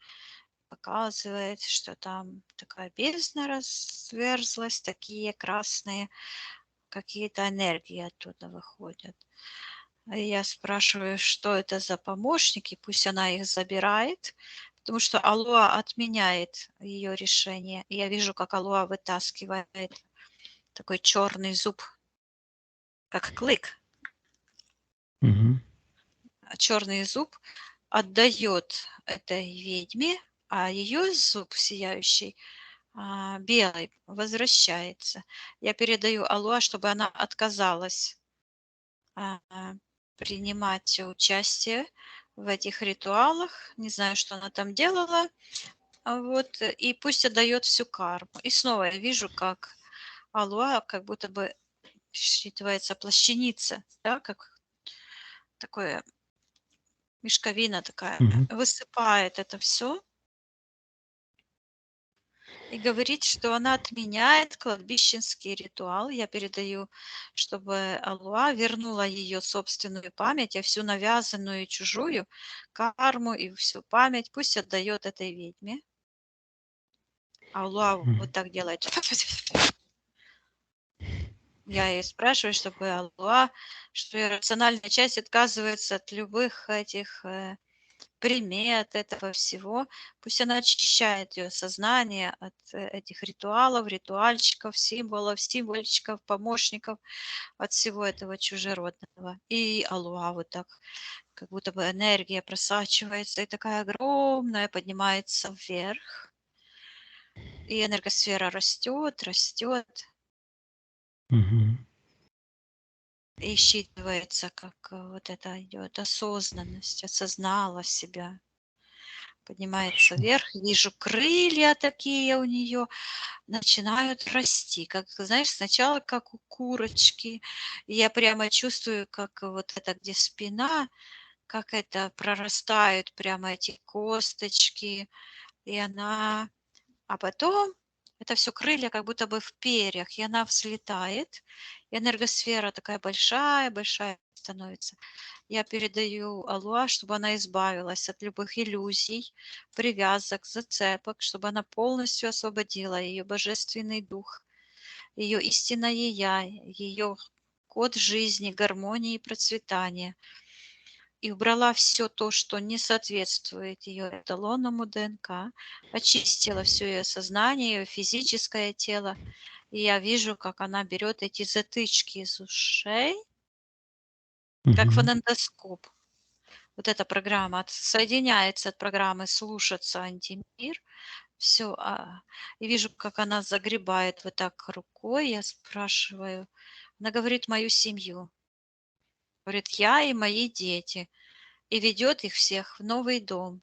Speaker 3: Показывает, что там такая бездна разверзлась, такие красные какие-то энергии оттуда выходят. И я спрашиваю, что это за помощники, пусть она их забирает, потому что Алуа отменяет ее решение. И я вижу, как Алуа вытаскивает такой черный зуб, как клык.
Speaker 2: Мгм.
Speaker 3: Черный зуб отдает этой ведьме, а ее зуб сияющий белый возвращается. Я передаю Алуа, чтобы она отказалась а, принимать участие в этих ритуалах. Не знаю, что она там делала. Вот, и пусть отдает всю карму. И снова я вижу, как Алуа как будто бы считывается плащаница, да, как такое мешковина такая,
Speaker 2: Мгм.
Speaker 3: высыпает это все и говорит, что она отменяет кладбищенский ритуал. Я передаю, чтобы Алуа вернула ее собственную память, а всю навязанную и чужую карму и всю память пусть отдает этой ведьме. Алуа
Speaker 2: Мгм.
Speaker 3: вот так делает. Я ей спрашиваю, чтобы Аллах, что ее рациональная часть отказывается от любых этих примет этого всего. Пусть она очищает ее сознание от этих ритуалов, ритуальчиков, символов, символьчиков, помощников, от всего этого чужеродного. И Аллах вот так, как будто бы энергия просачивается и такая огромная поднимается вверх. И энергосфера растет, растет.
Speaker 2: Мгм.
Speaker 3: И считывается, как вот это идет осознанность, осознала себя, поднимается
Speaker 2: Хорошо.
Speaker 3: вверх. Вижу крылья такие у нее, начинают расти. Как, знаешь, сначала как у курочки. И я прямо чувствую, как вот это, где спина, как это прорастают прямо эти косточки. И она... А потом это все крылья как будто бы в перьях, и она взлетает. И энергосфера такая большая-большая становится. Я передаю Аллах, чтобы она избавилась от любых иллюзий, привязок, зацепок, чтобы она полностью освободила ее божественный дух, ее истинное я, ее код жизни, гармонии и процветания. И убрала все то, что не соответствует ее эталонному ДНК, очистила все ее сознание, ее физическое тело. И я вижу, как она берет эти затычки из ушей, как
Speaker 2: Мгм.
Speaker 3: фонендоскоп. Вот эта программа соединяется от программы «Слушаться антимир». Все, и вижу, как она загребает вот так рукой. Я спрашиваю, она говорит мою семью, говорит, я и мои дети, и ведет их всех в новый дом.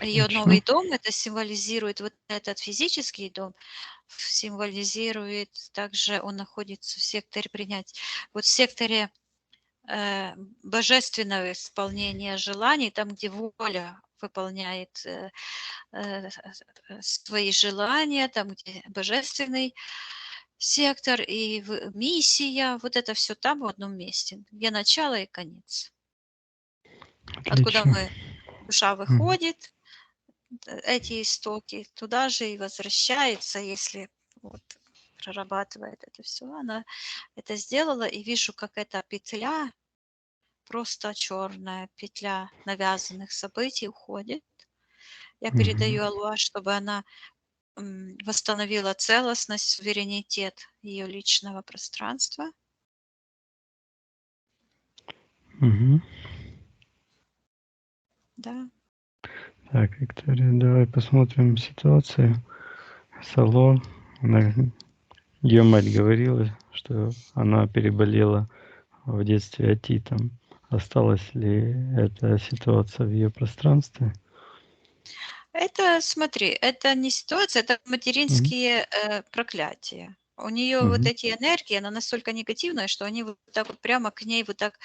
Speaker 3: Ее
Speaker 2: Отлично.
Speaker 3: новый дом, это символизирует вот этот физический дом, символизирует также, он находится в секторе принятия. Вот в секторе божественного исполнения желаний, там, где воля выполняет свои желания, там, где божественный сектор и миссия, вот это все там в одном месте, где начало и конец. Откуда
Speaker 2: Отлично.
Speaker 3: душа
Speaker 2: Мгм.
Speaker 3: выходит, эти истоки, туда же и возвращается, если вот прорабатывает это все. Она это сделала, и вижу, как эта петля, просто черная петля навязанных событий уходит. Я
Speaker 2: Мгм.
Speaker 3: передаю Аллах, чтобы она восстановила целостность, суверенитет ее личного пространства.
Speaker 2: Мгм.
Speaker 3: Да.
Speaker 2: Так, Виктория, давай посмотрим ситуацию. Сало, ее мать говорила, что она переболела в детстве отитом. Осталась ли эта ситуация в ее пространстве?
Speaker 3: Это, смотри, это не ситуация, это
Speaker 2: Мгм.
Speaker 3: материнские проклятия. У нее вот
Speaker 2: Мгм.
Speaker 3: эти энергии, она настолько негативная, что они вот так вот прямо к ней вот так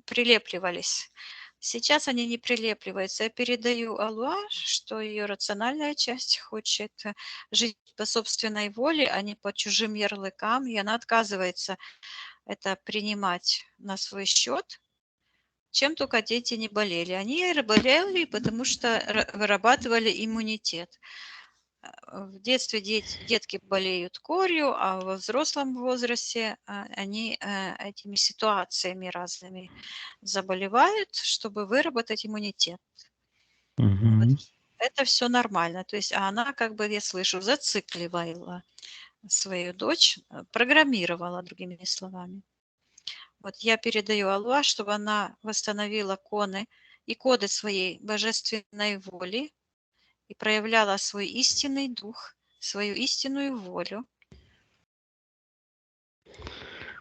Speaker 3: прилепливались. Сейчас они не прилепливаются. Я передаю Аллах, что ее рациональная часть хочет жить по собственной воле, а не по чужим ярлыкам, и она отказывается это принимать на свой счет, чем только дети не болели. Они болели, потому что вырабатывали иммунитет. В детстве детки болеют корью, а во взрослом возрасте они этими ситуациями разными заболевают, чтобы выработать иммунитет. Вот.
Speaker 2: Мгм.
Speaker 3: Это все нормально. То есть она, как бы, я слышу, зацикливала свою дочь, программировала, другими словами. Вот я передаю Аллах, чтобы она восстановила коны и коды своей божественной воли и проявляла свой истинный дух, свою истинную волю.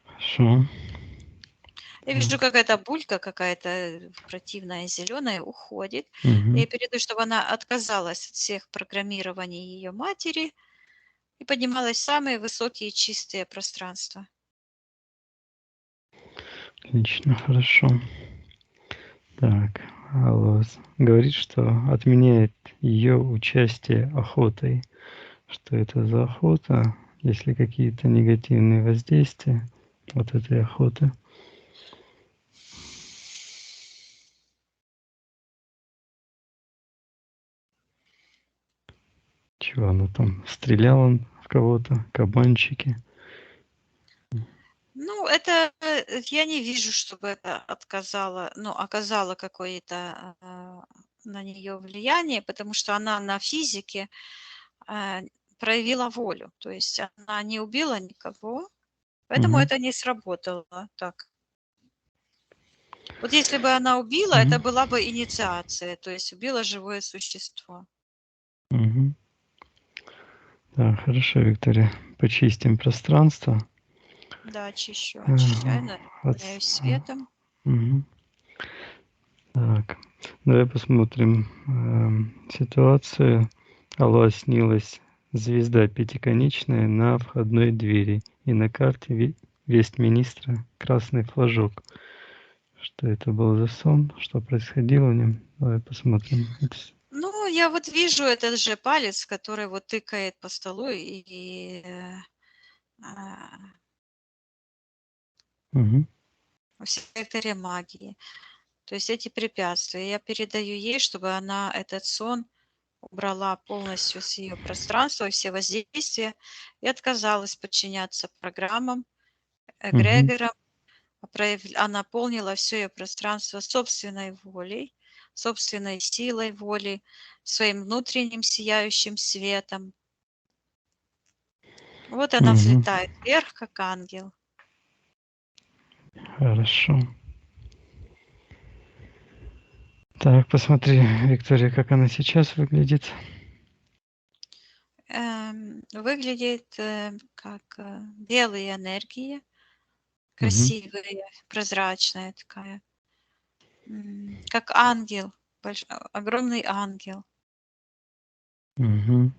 Speaker 2: Хорошо.
Speaker 3: Я вижу, какая-то булька какая-то противная, зеленая, уходит.
Speaker 2: Мгм.
Speaker 3: Я передаю, чтобы она отказалась от всех программирований ее матери и поднималась в самые высокие чистые пространства.
Speaker 2: Отлично, хорошо. Так, Аллас говорит, что отменяет ее участие охотой. Что это за охота? Есть ли какие-то негативные воздействия от этой охоты? Чего она там стреляла в кого-то, кабанчики.
Speaker 3: Ну, это я не вижу, чтобы это оказало какое-то на нее влияние, потому что она на физике проявила волю. То есть она не убила никого, поэтому
Speaker 2: Мгм.
Speaker 3: это не сработало так. Вот если бы она убила, это
Speaker 2: Мгм.
Speaker 3: была бы инициация, то есть убила живое существо.
Speaker 2: Мгм. Да, хорошо, Виктория. Почистим пространство.
Speaker 3: Да, очищу,
Speaker 2: Э,
Speaker 3: очищаю,
Speaker 2: от
Speaker 3: наполняю светом.
Speaker 2: Мгм. Так, давай посмотрим ситуацию. Алло, снилась звезда пятиконечная на входной двери. И на карте Вестминистра красный флажок. Что это был за сон? Что происходило в нем? Давай посмотрим.
Speaker 3: Ну, я вот вижу этот же палец, который вот тыкает по столу а,
Speaker 2: Мгм.
Speaker 3: в секторе магии. То есть эти препятствия я передаю ей, чтобы она этот сон убрала полностью с ее пространства, все воздействия и отказалась подчиняться программам,
Speaker 2: Мгм.
Speaker 3: эгрегорам, а наполнила все ее пространство собственной волей, собственной силой воли, своим внутренним сияющим светом. Вот она
Speaker 2: Мгм.
Speaker 3: взлетает вверх, как ангел.
Speaker 2: Хорошо. Так, посмотри, Виктория, как она сейчас выглядит.
Speaker 3: Выглядит как белые энергии,
Speaker 2: Мгм.
Speaker 3: красивая, прозрачная такая, как ангел, огромный ангел.
Speaker 2: Мгм.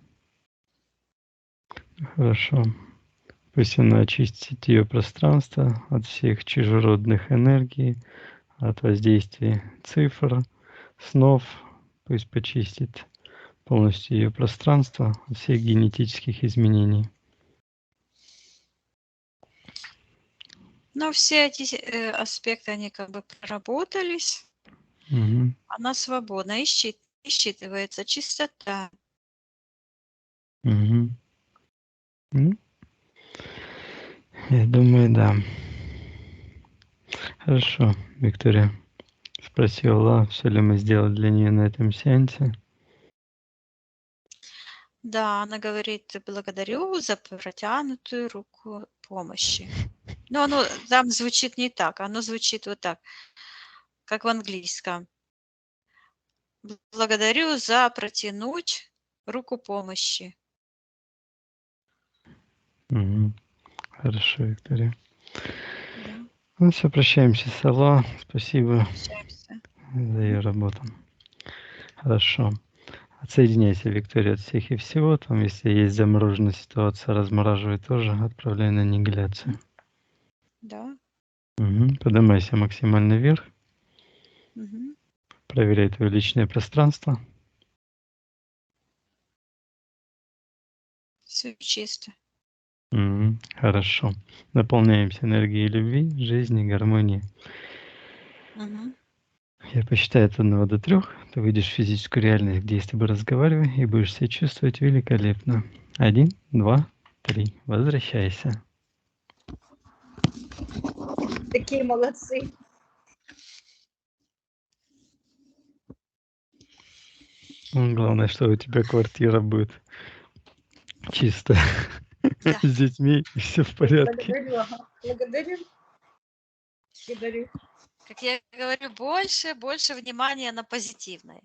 Speaker 2: Хорошо. Пусть она очистит ее пространство от всех чужеродных энергий, от воздействия цифр, снов. Пусть почистит полностью ее пространство от всех генетических изменений.
Speaker 3: Но все эти аспекты, они как бы проработались.
Speaker 2: Мгм.
Speaker 3: Она свободна, считывается чистота.
Speaker 2: Мгм. Ну, я думаю, да. Хорошо, Виктория. Спроси Аллах, все ли мы сделали для нее на этом сеансе.
Speaker 3: Да, она говорит, благодарю за протянутую руку помощи. Но оно там звучит не так, оно звучит вот так, как в английском. Благодарю за протянуть руку помощи.
Speaker 2: Мгм. Хорошо, Виктория.
Speaker 3: Да,
Speaker 2: Ну все, прощаемся с Аллах. Спасибо
Speaker 3: общаемся.
Speaker 2: за ее работу. Хорошо. Отсоединяйся, Виктория, от всех и всего. Там, если есть замороженная ситуация, размораживай тоже, отправляй на аннигиляцию.
Speaker 3: Да.
Speaker 2: Угу. Поднимайся максимально вверх.
Speaker 3: Мгм.
Speaker 2: Проверяй твое личное пространство.
Speaker 3: Все чисто.
Speaker 2: Хорошо. Наполняемся энергией любви, жизни, гармонии.
Speaker 3: Мгм.
Speaker 2: Я посчитаю от 1 до 3. Ты выйдешь в физическую реальность, где я с тобой разговариваю, и будешь себя чувствовать великолепно. 1, 2, 3. Возвращайся.
Speaker 1: Такие молодцы.
Speaker 2: Главное, что у тебя квартира будет чистая.
Speaker 3: Да.
Speaker 2: С детьми и все в порядке.
Speaker 1: Благодарю, ага. Благодарю. Благодарю.
Speaker 3: Как я говорю, больше внимания на позитивное.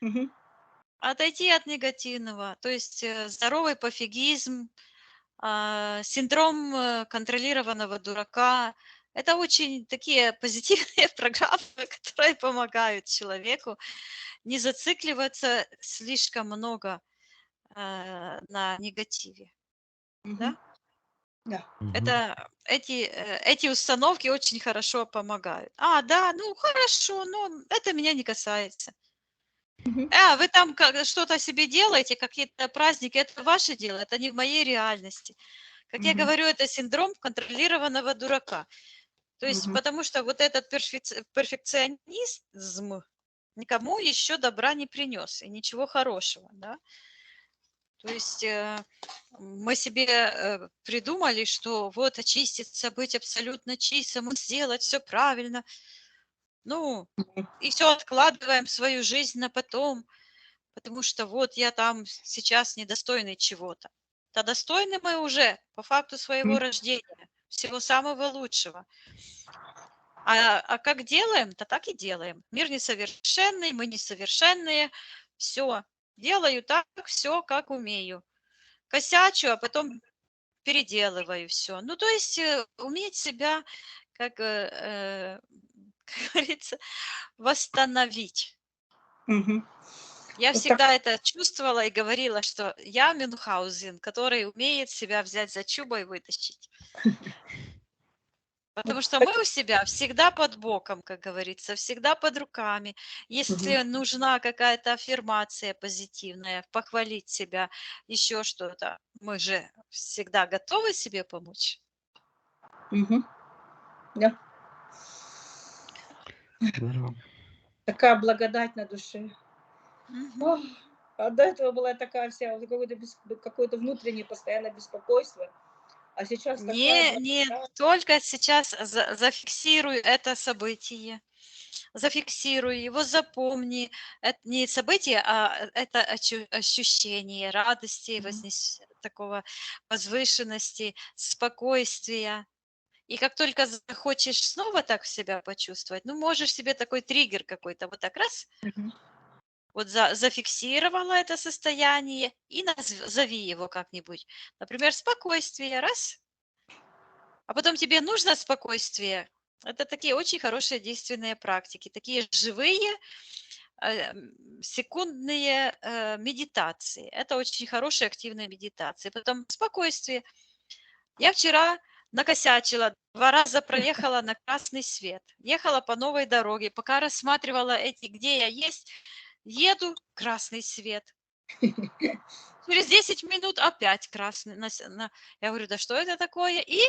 Speaker 1: Мгм.
Speaker 3: Отойти от негативного, то есть здоровый пофигизм, синдром контролированного дурака. Это очень такие позитивные программы, которые помогают человеку не зацикливаться слишком много на негативе. Да?
Speaker 1: Мгм. Да.
Speaker 3: Это эти установки очень хорошо помогают. Да, ну хорошо, но это меня не касается.
Speaker 1: Мгм.
Speaker 3: Вы там что-то себе делаете, какие-то праздники, это ваше дело, это не в моей реальности. Как я
Speaker 1: Мгм.
Speaker 3: говорю, это синдром контролированного дурака. То есть,
Speaker 1: Мгм.
Speaker 3: потому что вот этот перфекционизм никому еще добра не принес и ничего хорошего, да. То есть мы себе придумали, что вот очиститься, быть абсолютно чистым, сделать все правильно. Ну, и все откладываем свою жизнь на потом, потому что вот я там сейчас недостойный чего-то. Да достойны мы уже по факту своего рождения, всего самого лучшего. А как делаем, то так и делаем. Мир несовершенный, мы несовершенные. Все, делаю так, все как умею. Косячу, а потом переделываю все. Ну, то есть уметь себя, как, как говорится, восстановить.
Speaker 1: Мгм.
Speaker 3: Я
Speaker 1: Вот так.
Speaker 3: всегда это чувствовала и говорила, что я Мюнхгаузен, который умеет себя взять за чубо и вытащить. Потому что мы у себя всегда под боком, как говорится, всегда под руками. Если нужна какая-то аффирмация позитивная, похвалить себя, еще что-то, мы же всегда готовы себе помочь.
Speaker 1: Мгм. Да.
Speaker 2: Здорово.
Speaker 1: Такая благодать на душе.
Speaker 3: Мгм.
Speaker 1: Ох, а до этого была такая вся, вот какое-то внутреннее постоянное беспокойство. А сейчас такая
Speaker 3: Не
Speaker 1: благодать.
Speaker 3: только сейчас зафиксируй это событие, зафиксируй его, запомни. Это не событие, а это ощущение радости, такого возвышенности, спокойствия. И как только захочешь снова так себя почувствовать, ну, можешь себе такой триггер какой-то вот так раз,
Speaker 1: Мгм.
Speaker 3: вот зафиксировала это состояние и назови его как-нибудь. Например, спокойствие, раз, а потом тебе нужно спокойствие. Это такие очень хорошие действенные практики, такие живые секундные медитации. Это очень хорошие активные медитации. Потом спокойствие. Я вчера накосячила, 2 раза проехала на красный свет. Ехала по новой дороге, пока рассматривала где я есть, еду, красный свет. Через 10 минут опять красный. Я говорю, да что это такое? И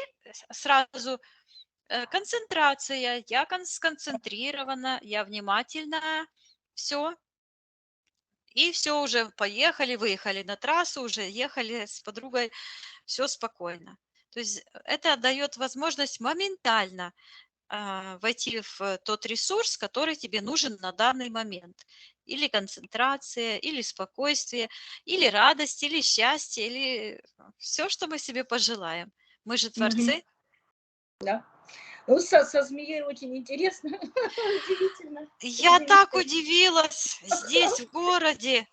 Speaker 3: сразу концентрация. Я сконцентрирована, я внимательна. Все. И все, уже поехали, выехали на трассу, уже ехали с подругой, все спокойно. То есть это дает возможность моментально войти в тот ресурс, который тебе нужен на данный момент. Или концентрация, или спокойствие, или радость, или счастье, или все, что мы себе пожелаем. Мы же
Speaker 1: Мгм.
Speaker 3: творцы.
Speaker 1: Да. Ну, со змеей очень интересно. Удивительно.
Speaker 3: Я так
Speaker 1: Удивительно.
Speaker 3: удивилась здесь, в городе.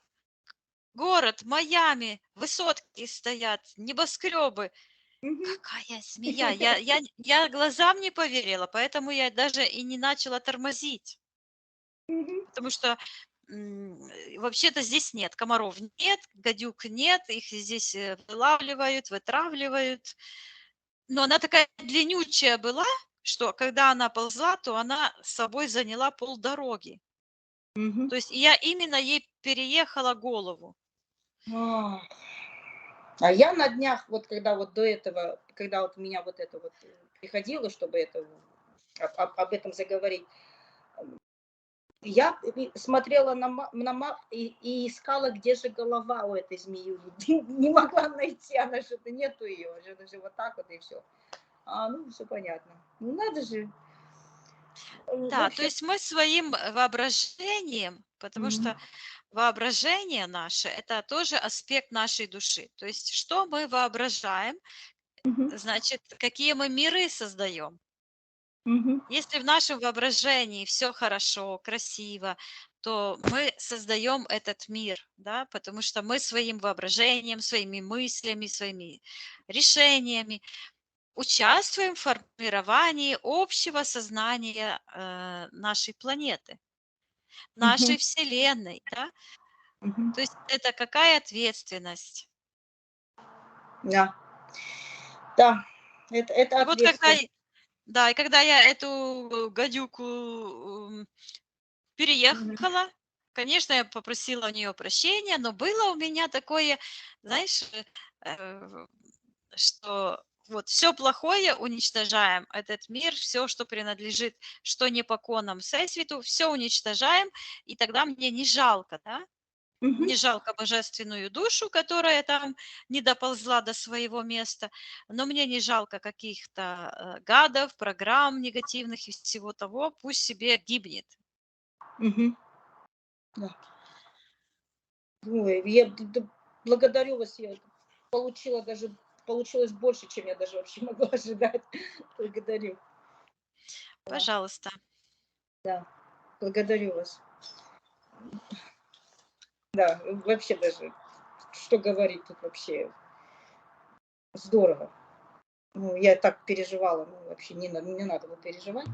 Speaker 3: Город, Майами, высотки стоят, небоскребы.
Speaker 1: Мгм.
Speaker 3: Какая змея! Я глазам не поверила, поэтому я даже и не начала тормозить.
Speaker 1: Мгм.
Speaker 3: Потому что вообще-то здесь нет комаров, нет, гадюк нет, их здесь вылавливают, вытравливают. Но она такая длиннючая была, что когда она ползла, то она с собой заняла полдороги.
Speaker 1: Мгм.
Speaker 3: То есть я именно ей переехала голову.
Speaker 1: А. А я на днях, вот когда вот до этого, когда вот у меня вот это вот приходило, чтобы это, об этом заговорить, я смотрела и искала, где же голова у этой змеи. Не могла найти, она что-то нету ее, она же вот так вот и все. Ну, все понятно. Ну, надо же. В
Speaker 3: Да, то
Speaker 1: общем,
Speaker 3: есть мы своим воображением, потому
Speaker 1: мгм,
Speaker 3: что воображение наше– это тоже аспект нашей души. То есть что мы воображаем,
Speaker 1: мгм,
Speaker 3: значит, какие мы миры создаем.
Speaker 1: мгм,
Speaker 3: Если в нашем воображении все хорошо, красиво, то мы создаем этот мир, да, потому что мы своим воображением, своими мыслями, своими решениями участвуем в формировании общего сознания нашей планеты,
Speaker 1: мгм,
Speaker 3: нашей Вселенной, да.
Speaker 1: мгм.
Speaker 3: То есть это какая ответственность.
Speaker 1: Да, да, это
Speaker 3: И вот когда,
Speaker 1: ответственно.
Speaker 3: да, и когда я эту гадюку
Speaker 1: Мгм,
Speaker 3: переехала, конечно, я попросила у нее прощения, но было у меня такое, знаешь, э, что вот все плохое уничтожаем, этот мир, все, что принадлежит, что не по конам Всесвіту, все уничтожаем, и тогда мне не жалко, да?
Speaker 1: Мгм.
Speaker 3: Не жалко божественную душу, которая там не доползла до своего места, но мне не жалко каких-то гадов, программ негативных и всего того, пусть себе гибнет.
Speaker 1: Мгм. Да. Ой, я благодарю вас, я получила даже, получилось больше, чем я даже вообще могла ожидать. Благодарю. Да,
Speaker 3: Пожалуйста.
Speaker 1: да, благодарю вас. Да, вообще даже, что говорить тут вообще здорово. Ну, я так переживала, ну, вообще не надо было переживать.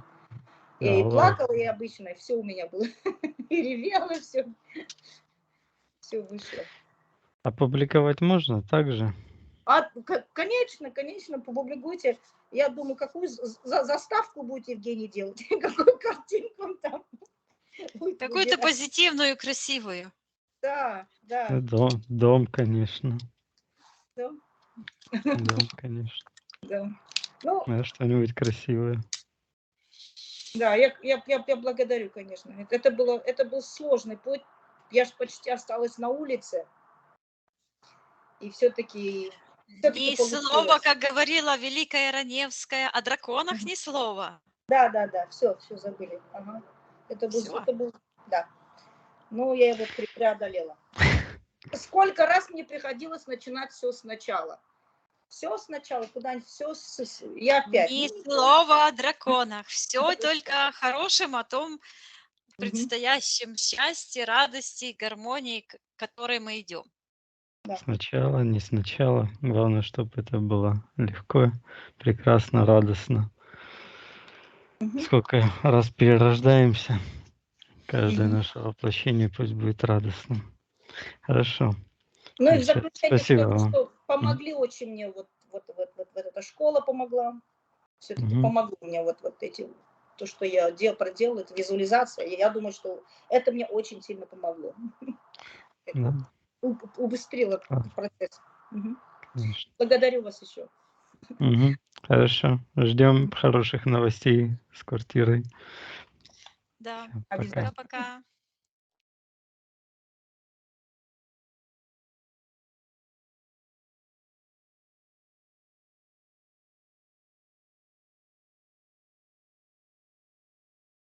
Speaker 1: Я и
Speaker 2: Аллах.
Speaker 1: плакала, и обычно все у меня было, и ревела, все вышло.
Speaker 2: Опубликовать можно также?
Speaker 1: Конечно, конечно, публикуйте. Я думаю, какую заставку будет Евгений делать, какую картинку он там будет
Speaker 3: Какую-то
Speaker 1: выбирать.
Speaker 3: позитивную, красивую.
Speaker 1: Да, да,
Speaker 2: Дом, конечно.
Speaker 1: да,
Speaker 2: Дом, конечно.
Speaker 1: да. Ну,
Speaker 2: Что-нибудь красивое.
Speaker 1: да, я благодарю, конечно. Это был сложный путь. Я же почти осталась на улице, и все-таки
Speaker 3: Ни слова,
Speaker 1: получилось.
Speaker 3: как говорила Великая Раневская, о драконах ни слова.
Speaker 1: Да, да, да, все забыли. Ага.
Speaker 3: Все.
Speaker 1: Это был, да. Ну, я его преодолела. Сколько раз мне приходилось начинать все сначала. Все сначала, куда-нибудь все, я опять.
Speaker 3: Ни слова о драконах. Все только о хорошем, о том
Speaker 1: Мгм.
Speaker 3: предстоящем счастье, радости, гармонии, к которой мы идем.
Speaker 1: Да.
Speaker 2: Сначала, не сначала. Главное, чтобы это было легко, прекрасно, радостно.
Speaker 1: Мгм.
Speaker 2: Сколько раз перерождаемся, каждое
Speaker 1: Мгм.
Speaker 2: наше воплощение пусть будет радостным. Хорошо.
Speaker 1: Ну и в
Speaker 2: Значит,
Speaker 1: заключение
Speaker 2: спасибо
Speaker 1: скажу,
Speaker 2: вам.
Speaker 1: что помогли очень мне вот эта школа помогла. Все-таки
Speaker 2: Мгм.
Speaker 1: помогло мне вот эти, то, что я проделала, это визуализация. И я думаю, что это мне очень сильно помогло.
Speaker 2: Да,
Speaker 1: Убыстрило
Speaker 2: а,
Speaker 1: процесс. Мгм.
Speaker 2: конечно.
Speaker 1: Благодарю вас еще.
Speaker 2: Мгм. Хорошо. Ждем хороших новостей с квартирой.
Speaker 3: Да.
Speaker 2: Всё, пока.
Speaker 1: Обязательно.
Speaker 3: Пока-пока.